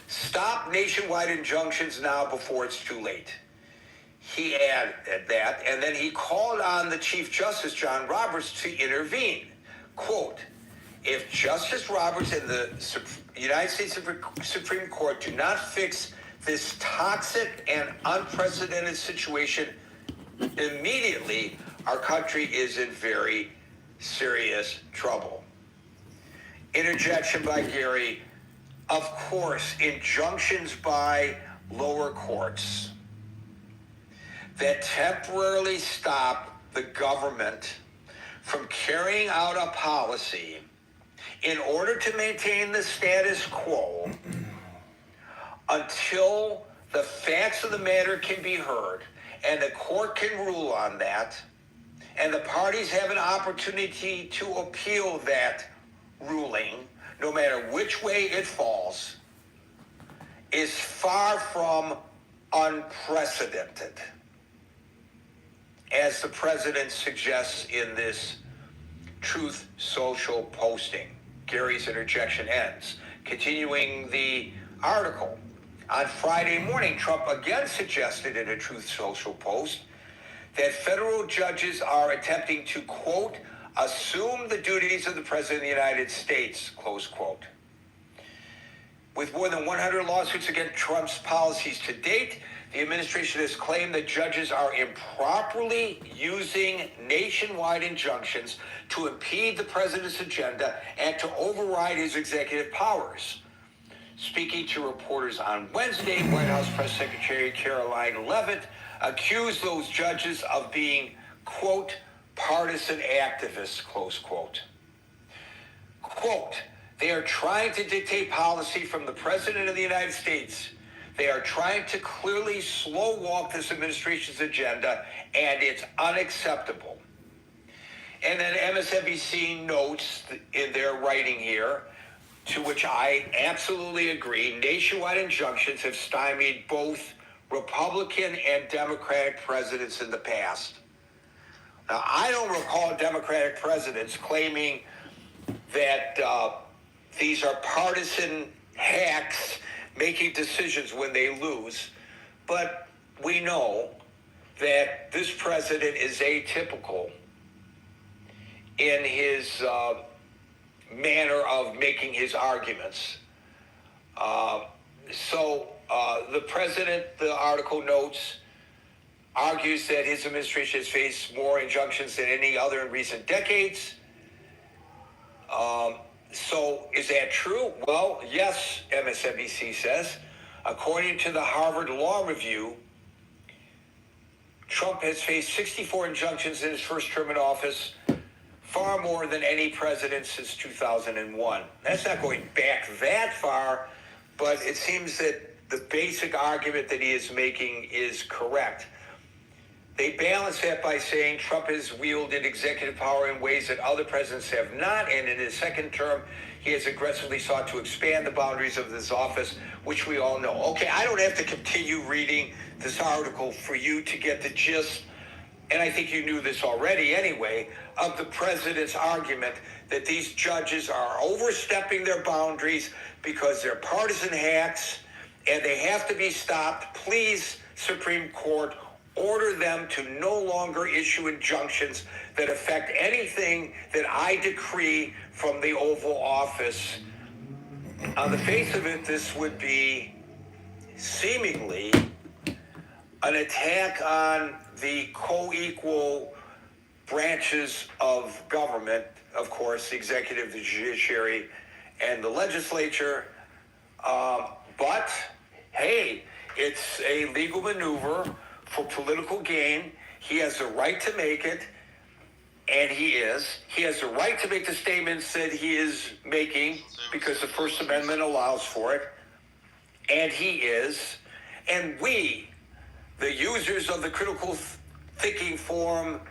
stop nationwide injunctions now before it's too late. He added that, and then he called on the Chief Justice, John Roberts, to intervene. Quote, if Justice Roberts and the United States Supreme Court do not fix this toxic and unprecedented situation immediately, our country is in very serious trouble. Interjection by Gary. Of course, injunctions by lower courts that temporarily stop the government from carrying out a policy in order to maintain the status quo until the facts of the matter can be heard and the court can rule on that, and the parties have an opportunity to appeal that ruling, no matter which way it falls, is far from unprecedented, as the president suggests in this Truth Social posting. Gary's interjection ends. Continuing the article, on Friday morning, Trump again suggested in a Truth Social post that federal judges are attempting to, quote, assume the duties of the President of the United States, close quote. With more than 100 lawsuits against Trump's policies to date, the administration has claimed that judges are improperly using nationwide injunctions to impede the president's agenda and to override his executive powers. Speaking to reporters on Wednesday, White House Press Secretary Caroline Leavitt accused those judges of being, quote, partisan activists, close quote. Quote, they are trying to dictate policy from the President of the United States. They are trying to clearly slow walk this administration's agenda, and it's unacceptable. And then MSNBC notes in their writing here, to which I absolutely agree, nationwide injunctions have stymied both Republican and Democratic presidents in the past. Now, I don't recall Democratic presidents claiming that these are partisan hacks making decisions when they lose, but we know that this president is atypical in his manner of making his arguments. The president, the article notes, argues that his administration has faced more injunctions than any other in recent decades. So is that true? Well, yes, MSNBC says. According to the Harvard Law Review, Trump has faced 64 injunctions in his first term in office, far more than any president since 2001. That's not going back that far, but it seems that the basic argument that he is making is correct. They balance that by saying Trump has wielded executive power in ways that other presidents have not, and in his second term, he has aggressively sought to expand the boundaries of this office, which we all know. Okay, I don't have to continue reading this article for you to get the gist, and I think you knew this already anyway, of the president's argument that these judges are overstepping their boundaries because they're partisan hacks, and they have to be stopped. Please, Supreme Court, order them to no longer issue injunctions that affect anything that I decree from the Oval Office. On the face of it, this would be seemingly an attack on the co-equal branches of government, of course, the executive, the judiciary, and the legislature. But, hey, it's a legal maneuver for political gain. He has the right to make it, and he is. He has the right to make the statements that he is making because the First Amendment allows for it, and he is. And we, the users of the critical thinking forum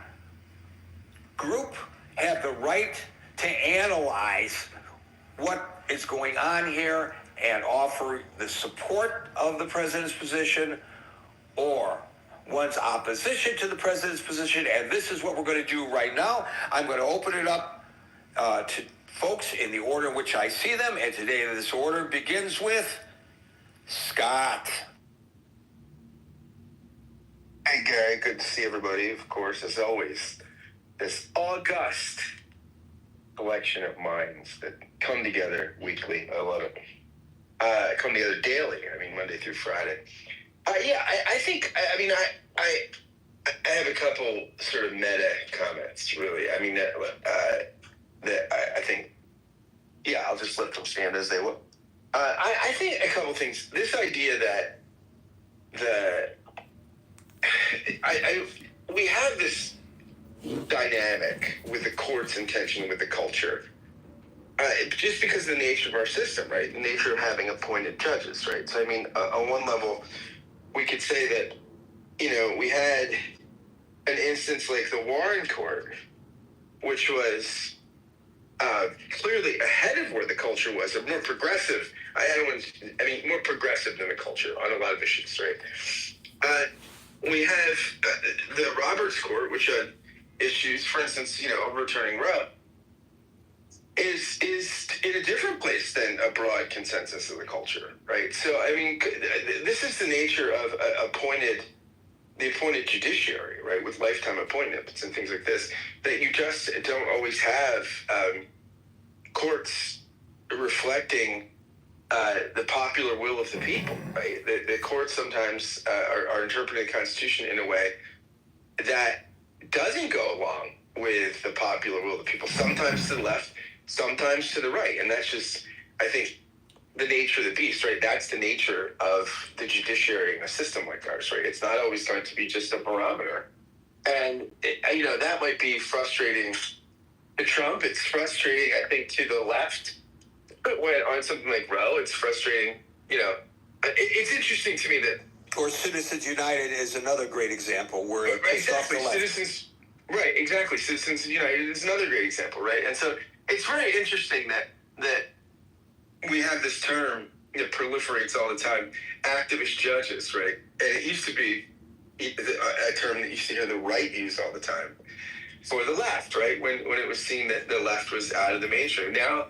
group, have the right to analyze what is going on here and offer the support of the president's position or one's opposition to the president's position. And this is what we're going to do right now. I'm going to open it up to folks in the order in which I see them. And today this order begins with Scott. Hey, Gary. Good to see everybody, of course, as always. This august collection of minds that come together weekly. I love it. Come together daily. I mean, Monday through Friday. I think, I have a couple sort of meta comments, really. I mean, that I think, I'll just let them stand as they will. I think a couple things. This idea that we have this dynamic with the court's intention with the culture, just because of the nature of our system, right? The nature of having appointed judges, right? So, I mean, on one level, we could say that, we had an instance like the Warren Court, which was clearly ahead of where the culture was, or more progressive. More progressive than the culture on a lot of issues, right? We have the Roberts Court, which had issues, for instance, overturning Roe, is in a different place than a broad consensus of the culture, right? So, I mean, this is the nature of the appointed judiciary, right, with lifetime appointments and things like this, that you just don't always have courts reflecting the popular will of the people, right? The courts sometimes are interpreting the Constitution in a way that doesn't go along with the popular will of the people, sometimes to the left, sometimes to the right. And that's just, I think, the nature of the beast, right? That's the nature of the judiciary in a system like ours, right? It's not always going to be just a barometer. And, that might be frustrating to Trump. It's frustrating, I think, to the left. But when on something like Roe, it's frustrating, it's interesting to me that... Or Citizens United is another great example where it pissed off the left. Right, exactly. Citizens United is another great example, right? And so it's very interesting that we have this term that proliferates all the time, activist judges, right? And it used to be a term that you used to hear the right use all the time. for the left, right? When it was seen that the left was out of the mainstream. Now,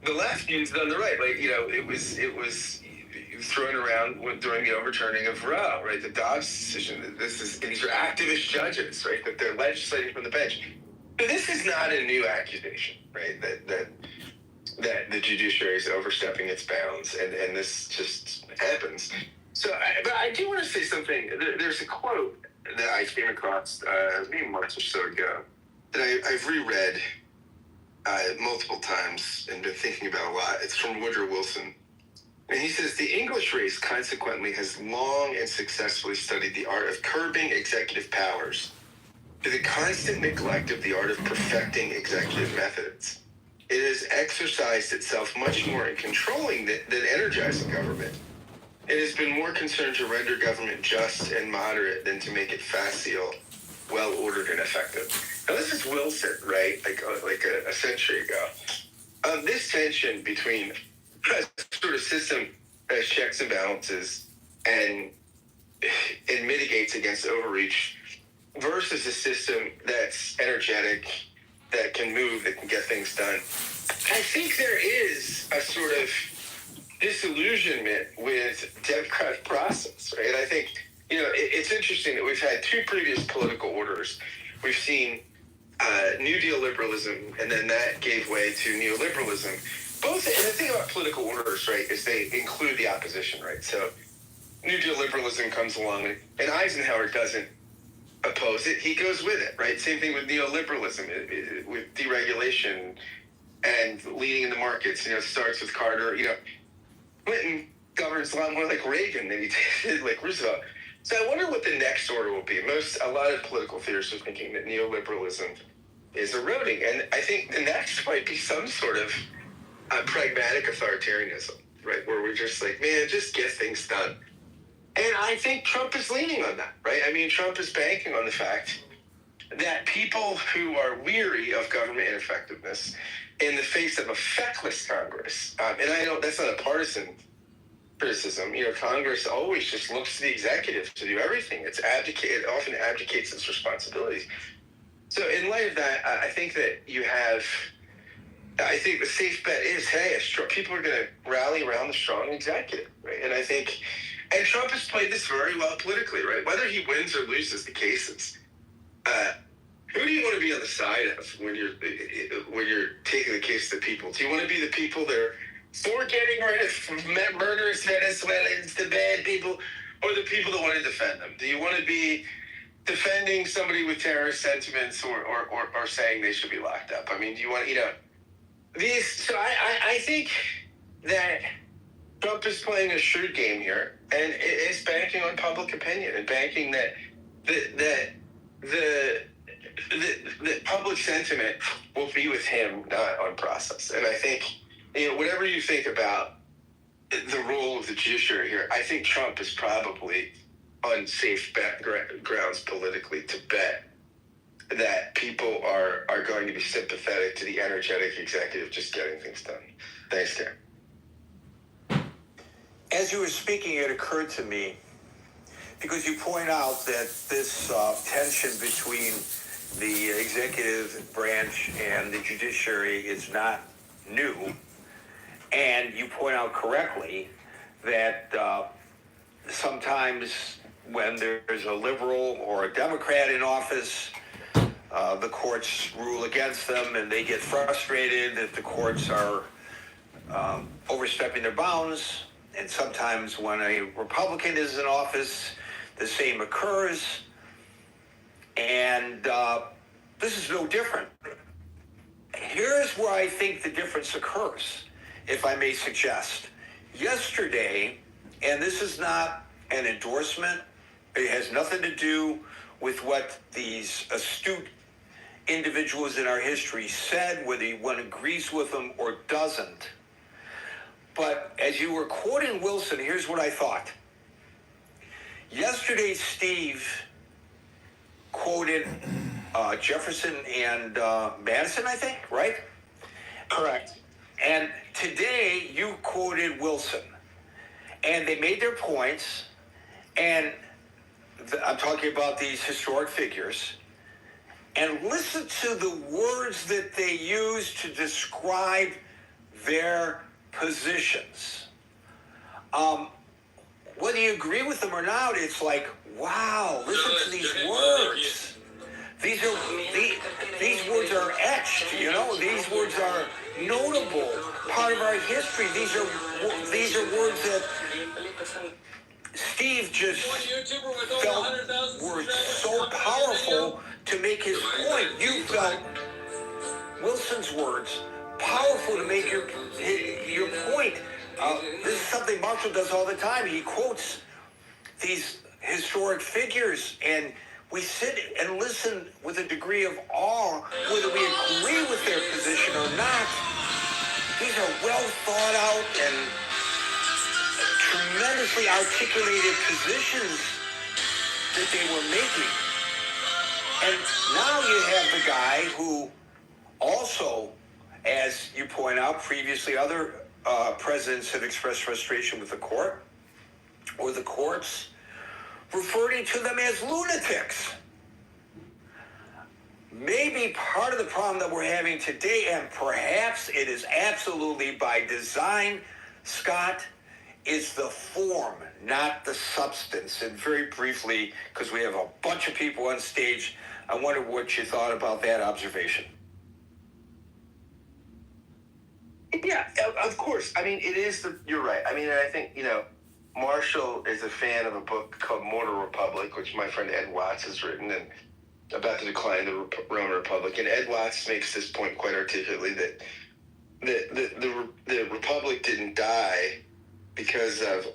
the left used it on the right. Like, it was thrown around during the overturning of Roe, right? The Dobbs decision. These are activist judges, right? That they're legislating from the bench. But this is not a new accusation, right? That the judiciary is overstepping its bounds, and this just happens. So, but I do want to say something. There's a quote that I came across maybe months or so ago that I've reread multiple times and been thinking about a lot. It's from Woodrow Wilson. And he says, the English race consequently has long and successfully studied the art of curbing executive powers to the constant neglect of the art of perfecting executive methods. It has exercised itself much more in controlling than energizing government. It has been more concerned to render government just and moderate than to make it facile, well-ordered, and effective. Now, this is Wilson, right? Like a century ago. This tension between a sort of system that has checks and balances and mitigates against overreach versus a system that's energetic, that can move, that can get things done. I think there is a sort of disillusionment with democratic process, right? And I think, it's interesting that we've had two previous political orders. We've seen New Deal liberalism, and then that gave way to neoliberalism. Both, and the thing about political orders, right, is they include the opposition, right? So New Deal liberalism comes along, and Eisenhower doesn't oppose it, he goes with it, right? Same thing with neoliberalism, with deregulation and leading in the markets. It starts with Carter. Clinton governs a lot more like Reagan than he did like Roosevelt. So I wonder what the next order will be. A lot of political theorists are thinking that neoliberalism is eroding, and I think the next might be some sort of pragmatic authoritarianism, right? Where we're just like, man, just get things done. And I think Trump is leaning on that, right? I mean, Trump is banking on the fact that people who are weary of government ineffectiveness in the face of a feckless Congress, and I know that's not a partisan criticism. Congress always just looks to the executive to do everything. It often abdicates its responsibilities. So in light of that, I think that I think the safe bet is, hey, people are going to rally around the strong executive, right? And I think, and Trump has played this very well politically, right? Whether he wins or loses the cases, who do you want to be on the side of when you're taking the case to people? Do you want to be the people that are for getting rid of murderous Venezuelans, the bad people, or the people that want to defend them? Do you want to be defending somebody with terrorist sentiments or saying they should be locked up? I mean, do you want these? So I think that Trump is playing a shrewd game here, and is banking on public opinion and banking that the public sentiment will be with him, not on process. And I think, whatever you think about the role of the judiciary here, I think Trump is probably on safe grounds politically to bet that people are going to be sympathetic to the energetic executive just getting things done. Thanks, Karen. As you were speaking, it occurred to me, because you point out that this tension between the executive branch and the judiciary is not new, and you point out correctly that sometimes when there's a liberal or a Democrat in office, the courts rule against them, and they get frustrated that the courts are overstepping their bounds. And sometimes when a Republican is in office, the same occurs. And this is no different. Here's where I think the difference occurs, if I may suggest. Yesterday, and this is not an endorsement, it has nothing to do with what these astute individuals in our history said, whether one agrees with them or doesn't. But as you were quoting Wilson, here's what I thought. Yesterday, Steve quoted Jefferson and Madison, I think, right? Correct. And today, you quoted Wilson. And they made their points, and I'm talking about these historic figures. and listen to the words that they use to describe their positions. Whether you agree with them or not, it's like, wow, listen to these words. These words are etched, you know. These words are notable, part of our history. These are words that Steve just felt were so powerful to make his point. You felt Wilson's words powerful to make your point. This is something Marshall does all the time. He quotes these historic figures, and we sit and listen with a degree of awe, whether we agree with their position or not. These are well thought out and tremendously articulated positions that they were making. And now you have the guy who also, as you point out, previously other presidents have expressed frustration with the court or the courts, referring to them as lunatics. Maybe part of the problem that we're having today, and perhaps it is absolutely by design, Scott, is the form, not the substance. And very briefly, because we have a bunch of people on stage, I wonder what you thought about that observation. Yeah, of course. I mean, it is you're right. I mean, I think, Marshall is a fan of a book called Mortal Republic, which my friend Ed Watts has written, and about the decline of the Roman Republic. And Ed Watts makes this point quite articulately that the Republic didn't die because of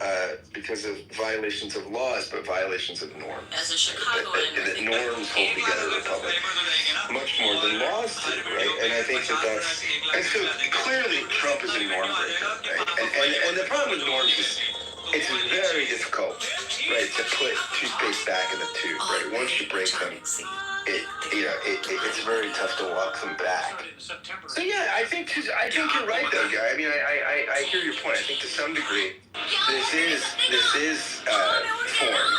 violations of laws, but violations of norms. As a Chicagoan, that norms hold together the Republic much more than laws do, right? And I think that's and so clearly Trump is a norm breaker, right? And the problem with norms is it's very difficult, right, to put toothpaste back in the tube, right? Once you break them, it's very tough to walk them back. So yeah, I think you're right though, Guy. I mean, I hear your point. I think to some degree, this is form.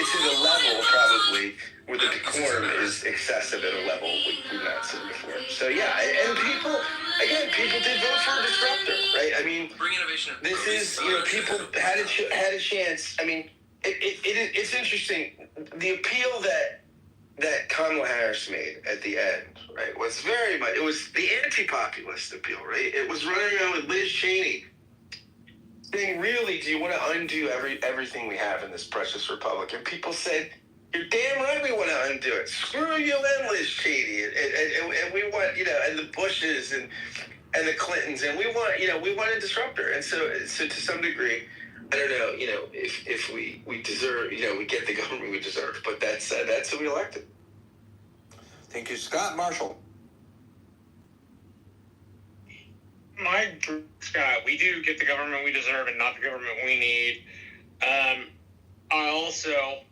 It's at a level probably where the decorum is excessive at a level we've not seen before. So yeah, and people did vote for a disruptor, right? I mean, this is people had a chance. I mean, it's interesting. The appeal that Kamala Harris made at the end, right, was very much, it was the anti-populist appeal, right? It was running around with Liz Cheney saying, really, do you want to undo everything we have in this precious republic? And people said, you're damn right we want to undo it. Screw you and Liz Cheney. And we want, and the Bushes and the Clintons, and we want a disruptor. And so to some degree, I don't know, if we deserve, we get the government we deserve, but that's who we elected. Thank you, Scott. Marshall. Scott, we do get the government we deserve and not the government we need. I also,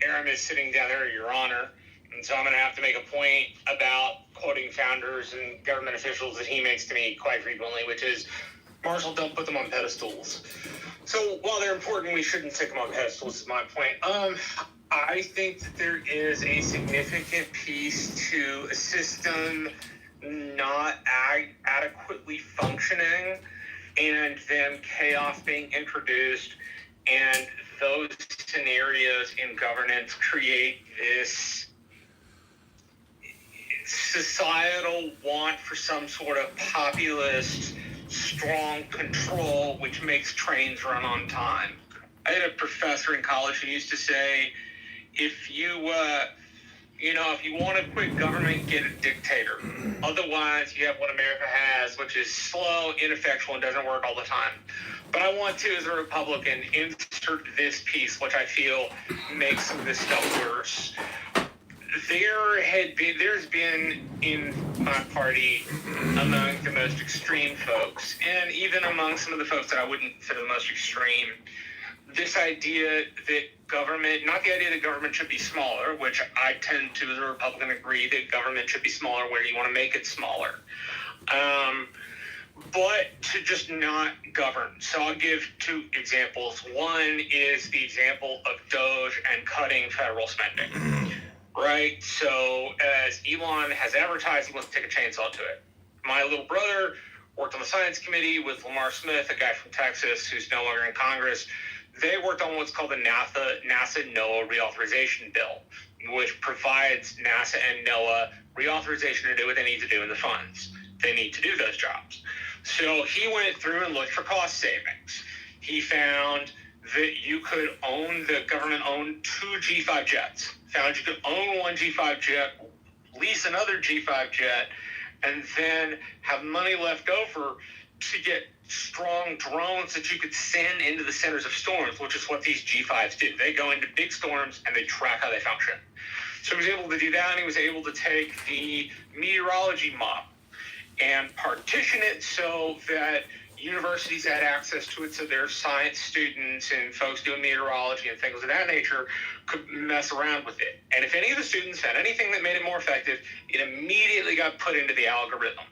Aaron is sitting down there, Your Honor, and so I'm going to have to make a point about quoting founders and government officials that he makes to me quite frequently, which is, Marshall, don't put them on pedestals. So while they're important, we shouldn't stick them on pedestals, is my point. I think that there is a significant piece to a system not adequately functioning and then chaos being introduced, and those scenarios in governance create this societal want for some sort of populist strong control, which makes trains run on time. I had a professor in college who used to say, if you want to quit government, get a dictator. Otherwise, you have what America has, which is slow, ineffectual, and doesn't work all the time. But I want to, as a Republican, insert this piece, which I feel makes some of this stuff worse. There's been in my party, among the most extreme folks, and even among some of the folks that I wouldn't consider the most extreme, this idea that government, not the idea that government should be smaller, which I tend to, as a Republican, agree that government should be smaller where you want to make it smaller. but to just not govern. So I'll give two examples. One is the example of Doge and cutting federal spending, right? So as Elon has advertised, he wants to take a chainsaw to it. My little brother worked on the science committee with Lamar Smith, a guy from Texas who's no longer in Congress. They worked on what's called the NASA NOAA reauthorization bill, which provides NASA and NOAA reauthorization to do what they need to do in the funds. They need to do those jobs. So he went through and looked for cost savings. He found that you could own, the government owned 2 G5 jets. Found you could own 1 G5 jet, lease another G5 jet, and then have money left over to get strong drones that you could send into the centers of storms, which is what these G5s do. They go into big storms and they track how they function. So he was able to do that, and he was able to take the meteorology model and partition it so that universities had access to it, so their science students and folks doing meteorology and things of that nature could mess around with it. And if any of the students had anything that made it more effective, it immediately got put into the algorithm,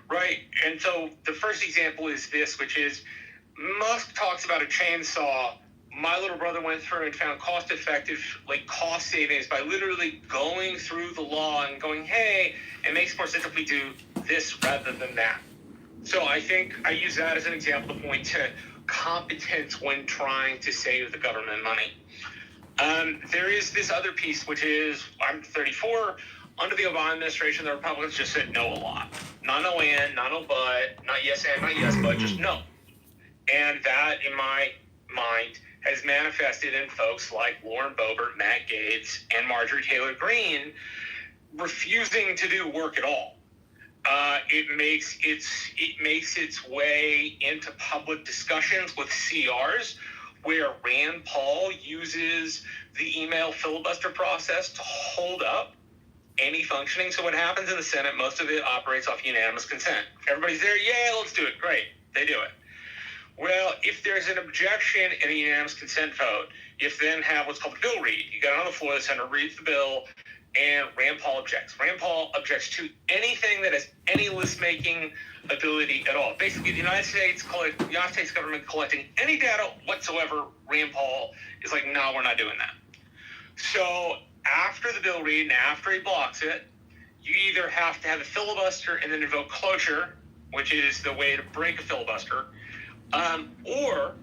right? And so the first example is this, which is Musk talks about a chainsaw. My little brother went through and found cost-effective, cost savings by literally going through the law and going, hey, it makes more sense if we do this rather than that. So I think I use that as an example to point to competence when trying to save the government money. There is this other piece, which is, I'm 34. Under the Obama administration, the Republicans just said no a lot. Not no and, not no but, not yes and, not yes but, just no. And that, in my mind, has manifested in folks like Lauren Boebert, Matt Gaetz, and Marjorie Taylor Greene refusing to do work at all. It makes its way into public discussions with CRs, where Rand Paul uses the email filibuster process to hold up any functioning. So what happens in the Senate, most of it operates off unanimous consent. Everybody's there, yeah, let's do it, great, they do it. Well, if there's an objection in a unanimous consent vote, you then have what's called a bill read. You got on the floor, the senator reads the bill, and Rand Paul objects. Rand Paul objects to anything that has any list-making ability at all. Basically, the United States government collecting any data whatsoever, Rand Paul is like, no, we're not doing that. So after the bill read and after he blocks it, you either have to have a filibuster and then invoke cloture, which is the way to break a filibuster, or